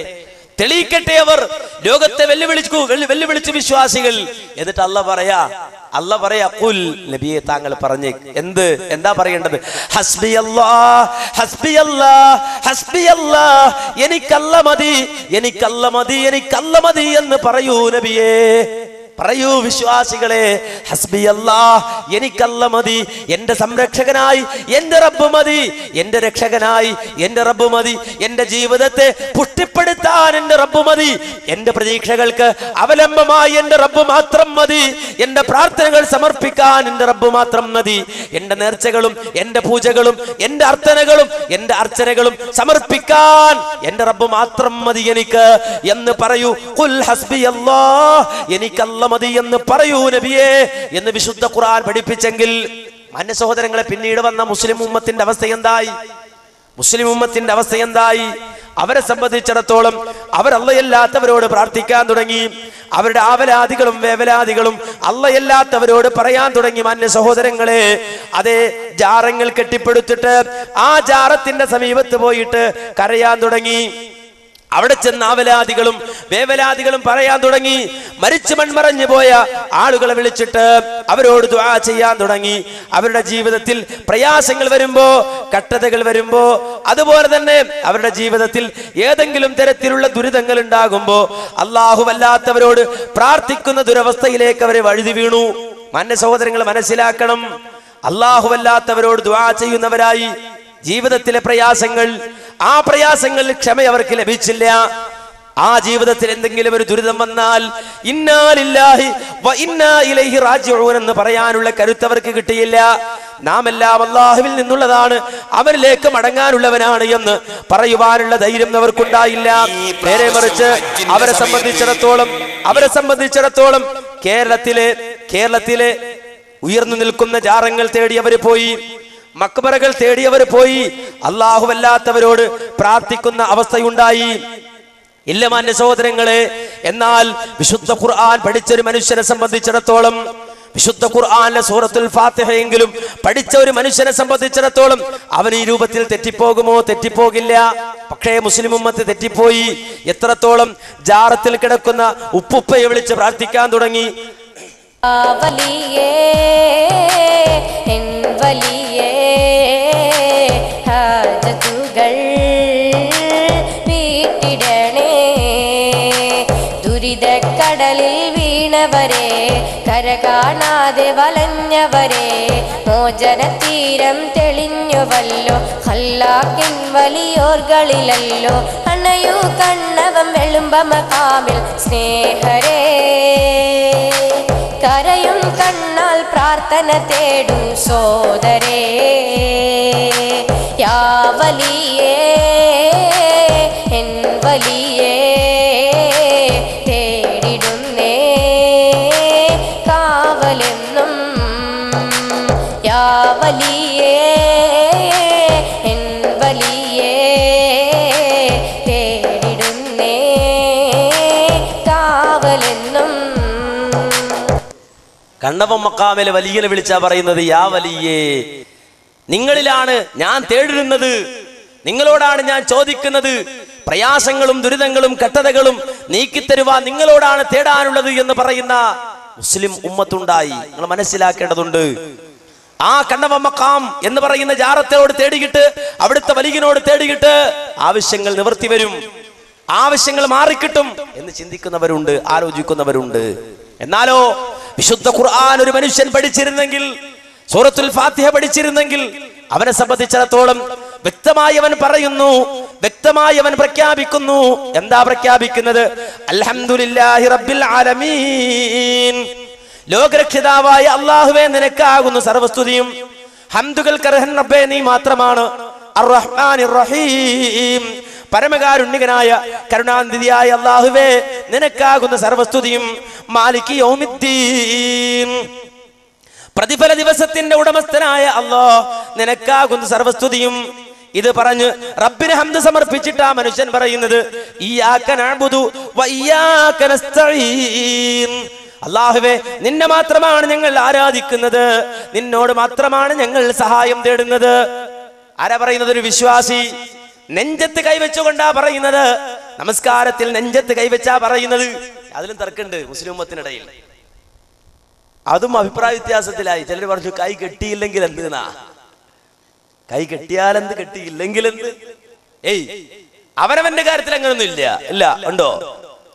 തെളിയിക്കട്ടെ. അവർ ലോകത്തെ വെല്ലുവിളിച്ചു വിശ്വാസികൾ. എന്നിട്ട് അല്ലാഹ് പറയാ ഖുൽ, നബിയെ താങ്കൾ പറഞ്ഞേ. എന്താ പറയേണ്ടത്? ഹസ്ബിയല്ലാഹ് ഹസ്ബിയല്ലാഹ് ഹസ്ബിയല്ലാഹ്, എനിക്കല്ലാഹ് മതി എന്ന് പറയൂ നബിയേ. പറയൂ വിശ്വാസികളെ, ഹസ്ബിയല്ലാഹ്, എനിക്കല്ലാഹ് മതി, എന്റെ സംരക്ഷകനായി എന്റെ റബ്ബ് മതി, എന്റെ രക്ഷകനായി എന്റെ റബ്ബ് മതി, എന്റെ ജീവിതത്തെ പുഷ്ടിപ്പെടുത്താൻ എന്റെ റബ്ബ് മതി, എന്റെ പ്രതീക്ഷകൾക്ക് അവലംബമായി എന്റെ റബ്ബ് മാത്രം മതി, എന്റെ പ്രാർത്ഥനകൾ സമർപ്പിക്കാൻ എന്റെ റബ്ബ് മാത്രം മതി, എന്റെ നേർച്ചകളും എന്റെ പൂജകളും എന്റെ അർച്ചനകളും സമർപ്പിക്കാൻ എന്റെ റബ്ബ് മാത്രം മതി എനിക്ക് എന്ന് പറയൂ. ഖുൽ ഹസ്ബിയല്ലാഹ്, എനിക്കല്ലാഹ് മതി എന്ന് പറയൂ നബിയേ എന്ന് വിശുദ്ധ ഖുർആൻ പഠിപ്പിച്ചെങ്കിൽ മാന്യ സഹോദരങ്ങളെ, പിന്നീട് വന്ന മുസ്ലിം ഉമ്മത്തിന്റെ അവസ്ഥ എന്തായി? അവരെ സംബന്ധിച്ചിടത്തോളം അവർ അല്ലാഹയല്ലാത്തവരോട് പ്രാർത്ഥിക്കാൻ തുടങ്ങി. അവരുടെ ആവലാദികളും വേവലാദികളും അല്ലാഹയല്ലാത്തവരോട് പറയാൻ തുടങ്ങി. മാന്യ സഹോദരങ്ങളെ, അതേ ജാറങ്ങൾ കെട്ടിപ്പടുത്തിട്ട് ആ ജാറത്തിന്റെ സമീപത്ത് പോയിട്ട് കരയാൻ തുടങ്ങി. അവിടെ ചെന്ന് ആവലാദികളും വേവലാദികളും പറയാൻ തുടങ്ങി. മരിച്ചു മൺമറഞ്ഞു പോയ ആളുകളെ വിളിച്ചിട്ട് അവരോട് ദുആ ചെയ്യാൻ തുടങ്ങി. അവരുടെ ജീവിതത്തിൽ പ്രയാസങ്ങൾ വരുമ്പോ, കഷ്ടതകൾ വരുമ്പോ, അതുപോലെ തന്നെ അവരുടെ ജീവിതത്തിൽ ഏതെങ്കിലും തരത്തിലുള്ള ദുരിതങ്ങൾ ഉണ്ടാകുമ്പോ അല്ലാഹുവല്ലാത്തവരോട് പ്രാർത്ഥിക്കുന്ന ദുരവസ്ഥയിലേക്ക് അവരെ വഴുതി വീണു. മാന്യ സഹോദരങ്ങൾ മനസ്സിലാക്കണം, അല്ലാഹുവല്ലാത്തവരോട് ദുആ ചെയ്യുന്നവരായി ജീവിതത്തിലെ പ്രയാസങ്ങൾ, ആ പ്രയാസങ്ങളിൽ ക്ഷമ അവർക്ക് ലഭിച്ചില്ല. ആ ജീവിതത്തിൽ എന്തെങ്കിലും ഒരു ദുരിതം വന്നാൽ ഇന്നാ ലില്ലാഹി വ ഇന്നാ ഇലൈഹി റാജിഊൻ എന്ന് പറയാനുള്ള കരുത്ത് അവർക്ക് കിട്ടിയില്ല. നാം എല്ലാം അല്ലാഹുവിൽ നിന്നുള്ളതാണ്, അവനിലേക്ക് മടങ്ങാനുള്ളവനാണ് എന്ന് പറയുവാനുള്ള ധൈര്യം അവർക്കുണ്ടായില്ല. നേരെ മറിച്ച് അവരെ സംബന്ധിച്ചിടത്തോളം കേരളത്തിലെ ഉയർന്നു നിൽക്കുന്ന ജാറങ്ങൾ തേടി അവർ പോയി, മക്ബറകൾ തേടിയവർ പോയി, അല്ലാഹുവല്ലാത്തവരോട് പ്രാർത്ഥിക്കുന്ന അവസ്ഥയുണ്ടായി. ഇല്ല മാന്യ സഹോദരങ്ങളെ, എന്നാൽ വിശുദ്ധ ഖുർആൻ പഠിച്ചൊരു മനുഷ്യനെ സംബന്ധിച്ചിടത്തോളം, വിശുദ്ധ ഖുർആനിലെ സൂറത്തുൽ ഫാത്തിഹയെങ്കിലും പഠിച്ച ഒരു മനുഷ്യനെ സംബന്ധിച്ചിടത്തോളം അവൻ ഈ രൂപത്തിൽ തെറ്റിപ്പോകുമോ? തെറ്റിപ്പോകില്ല. പക്ഷേ മുസ്ലിം ഉമ്മത്ത് തെറ്റിപ്പോയി. എത്രത്തോളം? ജാറത്തിൽ കിടക്കുന്ന ഉപ്പുപ്പയെ വിളിച്ച് പ്രാർത്ഥിക്കാൻ തുടങ്ങി. ദുരിതക്കടലിൽ വീണവരെ, കര കാണാതെ വലഞ്ഞവരെ, മോചന തീരം തെളിഞ്ഞുവല്ലോ, ഖല്ലാഖിൻ വലിയോർകളിലല്ലോ, അണയൂ കണ്ണവം വെളുമ്പ മഖാമിൽ സ്നേഹരേ, കരയും കണ്ണാൽ പ്രാർത്ഥന തേടും സോദരേ, യാ വലിയേ എൻ വലിയേ, തേടിടുന്നേ കാവലെന്നും, യാ വലിയേ എൻ വലിയേ, തേടിടുന്നേ കാവലെന്നും. കണ്ണവം മക്കാമിലെ വലിയനെ വിളിച്ചാ പറയുന്നത് യാ വലിയേ, നിങ്ങളിലാണ് ഞാൻ തേടുന്നത്, നിങ്ങളോടാണ് ഞാൻ ചോദിക്കുന്നത്, പ്രയാസങ്ങളും ദുരിതങ്ങളും കട്ടതകളും നീക്കിത്തരുവാൻ നിങ്ങളോടാണ് തേടാനുള്ളത് എന്ന് പറയുന്ന മുസ്ലിം ഉമ്മത്തുണ്ടായി. നിങ്ങൾ മനസ്സിലാക്കേണ്ടതുണ്ട്. ആ കണ്ണവ മഖാം എന്ന് പറയുന്ന ജാറത്തോട് തേടിയിട്ട്, അവിടുത്തെ വലിയനോട് തേടിയിട്ട് ആവശ്യങ്ങൾ നിവർത്തി വരും, ആവശ്യങ്ങൾ മാറിക്കിട്ടും എന്ന് ചിന്തിക്കുന്നവരുണ്ട്, ആലോചിക്കുന്നവരുണ്ട്. എന്നാലോ വിശുദ്ധ ഖുർആൻ ഒരു മനുഷ്യൻ പഠിച്ചിരുന്നെങ്കിൽ, സൂറത്തുൽ ഫാത്തിഹ പഠിച്ചിരുന്നെങ്കിൽ, അവനെ സംബന്ധിച്ചിടത്തോളം വ്യക്തമായി അവൻ പറയുന്നു, വ്യക്തമായി അവൻ പ്രഖ്യാപിക്കുന്നു. എന്താ പ്രഖ്യാപിക്കുന്നത്? അൽഹംദുലില്ലാഹി റബ്ബിൽ ആലമീൻ, ലോകരക്ഷിതാവായ അല്ലാഹുവേ നിനക്കാകുന്നു സർവസ്തുതിയും, ഹംദുകൾക്ക് അർഹൻ റബ്ബേ നീ മാത്രമാണ്, അർ റഹ്മാനിർ റഹീം, പരമകാരുണ്യകനായ കരുണാനിധിയായ അല്ലാഹുവേ നിനക്കാകുന്ന സർവസ്തുതിയും, മാലികി യൗമിദ്ദീൻ, പ്രതിഫല ദിവസത്തിന്റെ ഉടമസ്ഥനായ അല്ലാഹ് നിനക്കാകുന്ന സർവസ്തുതിയും. ഇത് പറഞ്ഞ് റബ്ബിന് ഹംദ് സമർപ്പിച്ചിട്ട് ആ മനുഷ്യൻ പറയുന്നത് ഇയ്യാക നഅ്ബുദു വ ഇയ്യാക നസ്തഈൻ, അല്ലാഹുവേ നിന്നെ മാത്രമാണ് ഞങ്ങൾ ആരാധിക്കുന്നത്, നിന്നോട് മാത്രമാണ് ഞങ്ങൾ സഹായം തേടുന്നത്. ആരാ പറയുന്നത്? ഒരു വിശ്വാസി നെഞ്ചത്ത് കൈവച്ചുകൊണ്ടാ പറയുന്നത്. നമസ്കാരത്തിൽ നെഞ്ചത്ത് കൈവച്ചാ പറയുന്നത്. അതിലും തർക്കമുണ്ട് മുസ്ലിം ഉമ്മത്തിനിടയിൽ. അതും അഭിപ്രായ വ്യത്യാസത്തിലായി. ചിലർ പറഞ്ഞു കൈ കെട്ടിയില്ലെങ്കിൽ എന്തെന്നാ, കൈ കെട്ടിയാലെന്ത് കെട്ടിയില്ലെങ്കിൽ എന്ത്? ഏയ്, അവനവന്റെ കാര്യത്തിൽ അങ്ങനൊന്നും ഇല്ല. ഇല്ല, ഉണ്ടോ?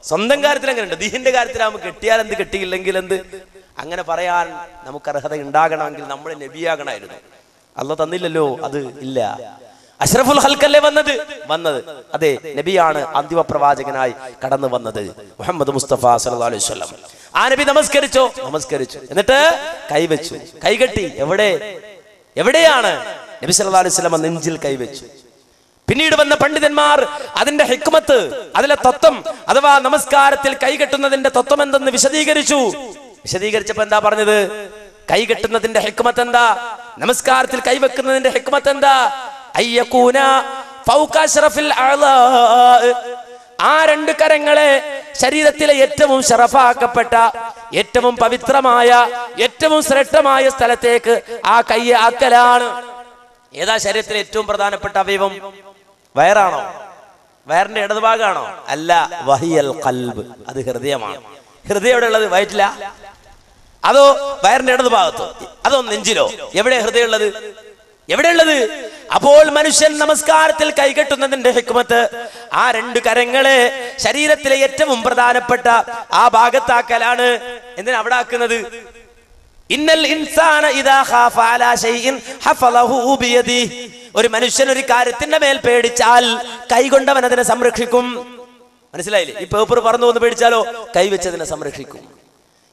സ്വന്തം കാര്യത്തിൽ അങ്ങനെ ഉണ്ട്. ദീഹിന്റെ കാര്യത്തിലാവുമ്പോൾ കെട്ടിയാലെന്ത് കെട്ടിയില്ലെങ്കിൽ എന്ത്? അങ്ങനെ പറയാൻ നമുക്ക് അർഹത ഉണ്ടാകണമെങ്കിൽ നമ്മൾ നബിയാകണമായിരുന്നു. അള്ളാഹ് തന്നില്ലല്ലോ, അത് ഇല്ല. അഷ്റഫുൽ ഖൽഖല്ലേ വന്നത് അതെ, നബിയാണ് അന്തിമ പ്രവാചകനായി കടന്നു വന്നത്, മുഹമ്മദ് മുസ്തഫ സല്ലല്ലാഹു അലൈഹി വസല്ലം. ആ നബി നമസ്കരിച്ചു, എന്നിട്ട് കൈവച്ചു, കൈകെട്ടി. എവിടെയാണ്? നബി സല്ലല്ലാഹു അലൈഹി വസല്ലം നെഞ്ചിൽ കൈവച്ചു. പിന്നീട് വന്ന പണ്ഡിതന്മാർ അതിന്റെ ഹിക്മത്ത്, അതിലെ തത്വം, അഥവാ നമസ്കാരത്തിൽ കൈകെട്ടുന്നതിന്റെ തത്വം എന്തെന്ന് വിശദീകരിച്ചപ്പോ എന്താ പറഞ്ഞത്? കൈകെട്ടുന്നതിന്റെ ഹിക്മത്ത് എന്താ? നമസ്കാരത്തിൽ കൈവെക്കുന്നതിന്റെ ഹിക്മത്ത് എന്താ? അയ്യകൂന ഫൗക അശ്റഫിൽ അഅ്ളാ, ആ രണ്ട് കരങ്ങളെ ശരീരത്തിലെ ഏറ്റവും ശറഫാക്കപ്പെട്ട, ഏറ്റവും പവിത്രമായ, ഏറ്റവും ശ്രേഷ്ഠമായ സ്ഥലത്തേക്ക് ആ കൈ ആക്കലാണ്. ഏതാ ശരീരത്തിലെ ഏറ്റവും പ്രധാനപ്പെട്ട അവയവം? വയറാണോ? വയറിന്റെ ഇടതുഭാഗമാണോ? അല്ല, വഹിയൽ ഖൽബ്, അത് ഹൃദയമാണ്. ഹൃദയം എവിടെ ഉള്ളത്? വയറ്റില? അതോ വയറിന്റെ ഇടതുഭാഗത്തോ? അതോ നെഞ്ചിലോ? എവിടെ ഹൃദയം ഉള്ളത്? എവിടെയുള്ളത്? അപ്പോൾ മനുഷ്യൻ നമസ്കാരത്തിൽ കൈകെട്ടുന്നതിന്റെ ഹിക്മത്ത് ആ രണ്ട് കരങ്ങളെ ശരീരത്തിലെ ഏറ്റവും പ്രധാനപ്പെട്ട ആ ഭാഗത്താക്കലാണ്. എന്തിനാ അവിടെ ആക്കുന്നത്? ഇന്നൽ ഇൻസാന ഇദാ ഖാഫ അലാ ശൈഇൻ ഹഫളഹു ബിയദിഹി, ഒരു മനുഷ്യൻ ഒരു കാര്യത്തിന്റെ മേൽ പേടിച്ചാൽ കൈകൊണ്ടവൻ അതിനെ സംരക്ഷിക്കും. മനസ്സിലായില്ലേ? ഈ പേപ്പർ പറന്നു വന്ന് പേടിച്ചാലോ കൈവച്ചതിനെ സംരക്ഷിക്കും.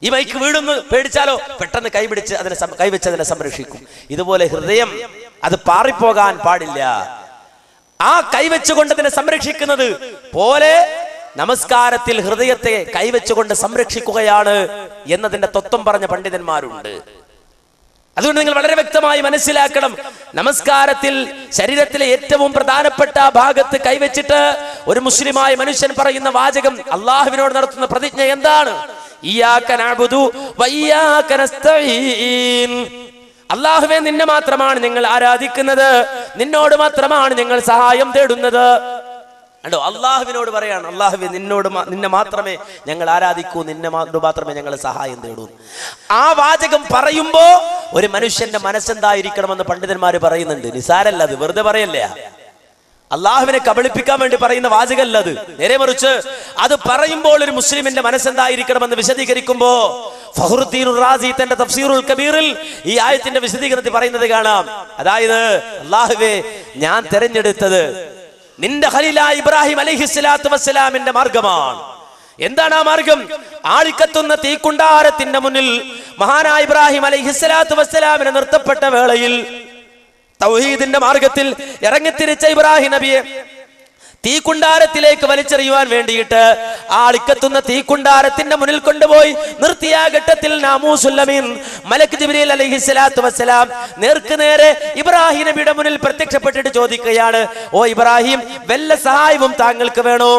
ഈ മൈക്ക് വീടുന്ന് പേടിച്ചാലോ പെട്ടെന്ന് കൈവച്ചതിനെ സംരക്ഷിക്കും. ഇതുപോലെ ഹൃദയം അത് പാറിപ്പോകാൻ പാടില്ല. ആ കൈവച്ചുകൊണ്ടതിനെ സംരക്ഷിക്കുന്നത് പോലെ നമസ്കാരത്തിൽ ഹൃദയത്തെ കൈവച്ചുകൊണ്ട് സംരക്ഷിക്കുകയാണ് എന്നതിന്റെ തത്വം പറഞ്ഞ പണ്ഡിതന്മാരുണ്ട്. അതുകൊണ്ട് നിങ്ങൾ വളരെ വ്യക്തമായി മനസ്സിലാക്കണം, നമസ്കാരത്തിൽ ശരീരത്തിലെ ഏറ്റവും പ്രധാനപ്പെട്ട ഭാഗത്ത് കൈവച്ചിട്ട് ഒരു മുസ്ലിമായ മനുഷ്യൻ പറയുന്ന വാചകം, അള്ളാഹുവിനോട് നടത്തുന്ന പ്രതിജ്ഞ എന്താണ്? ഇയ്യാക നഅ്ബുദു വ ഇയ്യാക നസ്തഈൻ, അല്ലാഹുവേ നിന്നെ മാത്രമാണ് ഞങ്ങൾ ആരാധിക്കുന്നത്, നിന്നോട് മാത്രമാണ് ഞങ്ങൾ സഹായം തേടുന്നത്. കണ്ടോ, അള്ളാഹുവിനോട് പറയാണ്, അള്ളാഹുവേ നിന്നെ മാത്രമേ ഞങ്ങൾ ആരാധിക്കൂ, നിന്നോട് മാത്രമേ ഞങ്ങൾ സഹായം തേടൂ. ആ വാചകം പറയുമ്പോ ഒരു മനുഷ്യന്റെ മനസ്സെന്തായിരിക്കണമെന്ന് പണ്ഡിതന്മാര് പറയുന്നുണ്ട്. നിസാരല്ല, അത് വെറുതെ പറയല്ലേ, അള്ളാഹുവിനെ കബളിപ്പിക്കാൻ വേണ്ടി പറയുന്ന വാചകമല്ല അത്. നേരെ മറിച്ച് അത് പറയുമ്പോൾ ഒരു മുസ്ലിമിന്റെ മനസ്സെന്തായിരിക്കണമെന്ന് വിശദീകരിക്കുമ്പോ ഫഖ്റുദ്ദീൻ റാസി തന്റെ തഫ്സീറുൽ കബീറിൽ ഈ ആയത്തിന്റെ വിശദീകരണത്തിൽ പറയുന്നത് കാണാം. അതായത്, അള്ളാഹുവേ ഞാൻ തെരഞ്ഞെടുത്തത് നിന്റെ ഖലീലായ ഇബ്രാഹിം അലൈഹിസ്സലാത്തു വസ്സലാമിന്റെ മാർഗമാണ്. എന്താണ് ആ മാർഗം? ആളിക്കത്തുന്ന തീക്കുണ്ടാരത്തിന്റെ മുന്നിൽ മഹാനായ ഇബ്രാഹിം അലൈഹിസ്സലാത്തു വസ്സലാമിനെ നിർത്തപ്പെട്ട വേളയിൽ തൗഹീദിന്റെ മാർഗത്തിൽ ഇറങ്ങിത്തിരിച്ച ഇബ്രാഹിം നബിയെ തീക്കുണ്ടാരത്തിലേക്ക് വലിച്ചെറിയുവാൻ വേണ്ടിയിട്ട് ആളിക്കത്തുന്ന തീക്കുണ്ടാരത്തിന്റെ മുന്നിൽ കൊണ്ടുപോയി നിർത്തിയ ഘട്ടത്തിൽ നാമൂസുല്ലമീൻ മലക്ക് ജിബ്രീൽ അലൈഹിസ്സലാത്തു വസ്സലാം നേർക്ക് നേരെ ഇബ്രാഹിം നബിയുടെ മുന്നിൽ പ്രത്യക്ഷപ്പെട്ടിട്ട് ചോദിക്കുകയാണ്, ഓ ഇബ്രാഹിം, വല്ല സഹായവും താങ്കൾക്ക് വേണോ?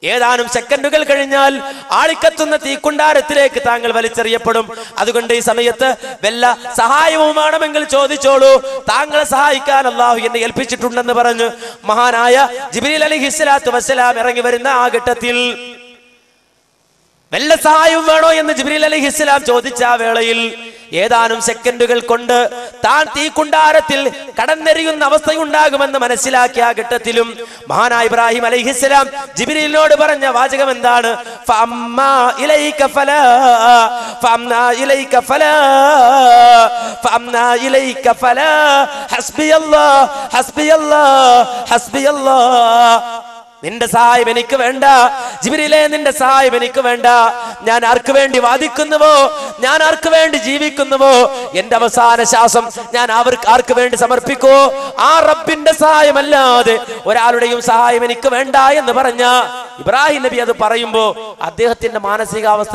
ഏതാനും സെക്കൻഡുകൾ കഴിഞ്ഞാൽ ആളിക്കത്തുന്ന തീക്കുണ്ടാരത്തിലേക്ക് താങ്കൾ വലിച്ചെറിയപ്പെടും. അതുകൊണ്ട് ഈ സമയത്ത് വല്ല സഹായവും വേണമെങ്കിൽ ചോദിച്ചോളൂ, താങ്കളെ സഹായിക്കാൻ അല്ലാഹു എന്നെ ഏൽപ്പിച്ചിട്ടുണ്ടെന്ന് പറഞ്ഞ് മഹാനായ ജിബ്രീൽ അലൈഹിസ്സലാത്തു വസ്സലാം ഇറങ്ങി വരുന്ന ആ ഘട്ടത്തിൽ വല്ല സഹായവും വേണോ എന്ന് ജിബ്രീൽ അലൈഹിസ്സലാം ചോദിച്ച ആ വേളയിൽ ഏതാനും സെക്കൻഡുകൾ കൊണ്ട് താൻ തീക്കുണ്ടാരത്തിൽ കടന്നെറിയുന്ന അവസ്ഥയുണ്ടാകുമെന്ന് മനസ്സിലാക്കിയ ആ ഘട്ടത്തിലും മഹാനായ ഇബ്രാഹിം അലൈഹിസ്സലാം ജിബ്രീലിനോട് പറഞ്ഞ വാചകം എന്താണ്? ഫഅമ്മാ ഇലൈക ഫലാ ഫഅമ്നാ ഇലൈക ഫലാ ഫഅമ്നാ ഇലൈക ഫലാ ഹസ്ബിയല്ലാഹ് ഹസ്ബിയല്ലാഹ് ഹസ്ബിയല്ലാഹ്. നിന്റെ സഹായം എനിക്ക് വേണ്ട ജിബ്രീലേ, നിന്റെ സഹായം എനിക്ക് വേണ്ട. ഞാൻ ആർക്ക് വേണ്ടി വാദിക്കുന്നുവോ, ഞാൻ ആർക്ക് വേണ്ടി ജീവിക്കുന്നുവോ, എന്റെ അവസാന ശ്വാസം ഞാൻ ആർക്ക് വേണ്ടി സമർപ്പിക്കുവോ, ആ റബ്ബിന്റെ സഹായമല്ലാതെ ഒരാളുടെയും സഹായം എനിക്ക് വേണ്ട എന്ന് പറഞ്ഞ ഇബ്രാഹിം നബി അത് പറയുമ്പോ അദ്ദേഹത്തിന്റെ മാനസികാവസ്ഥ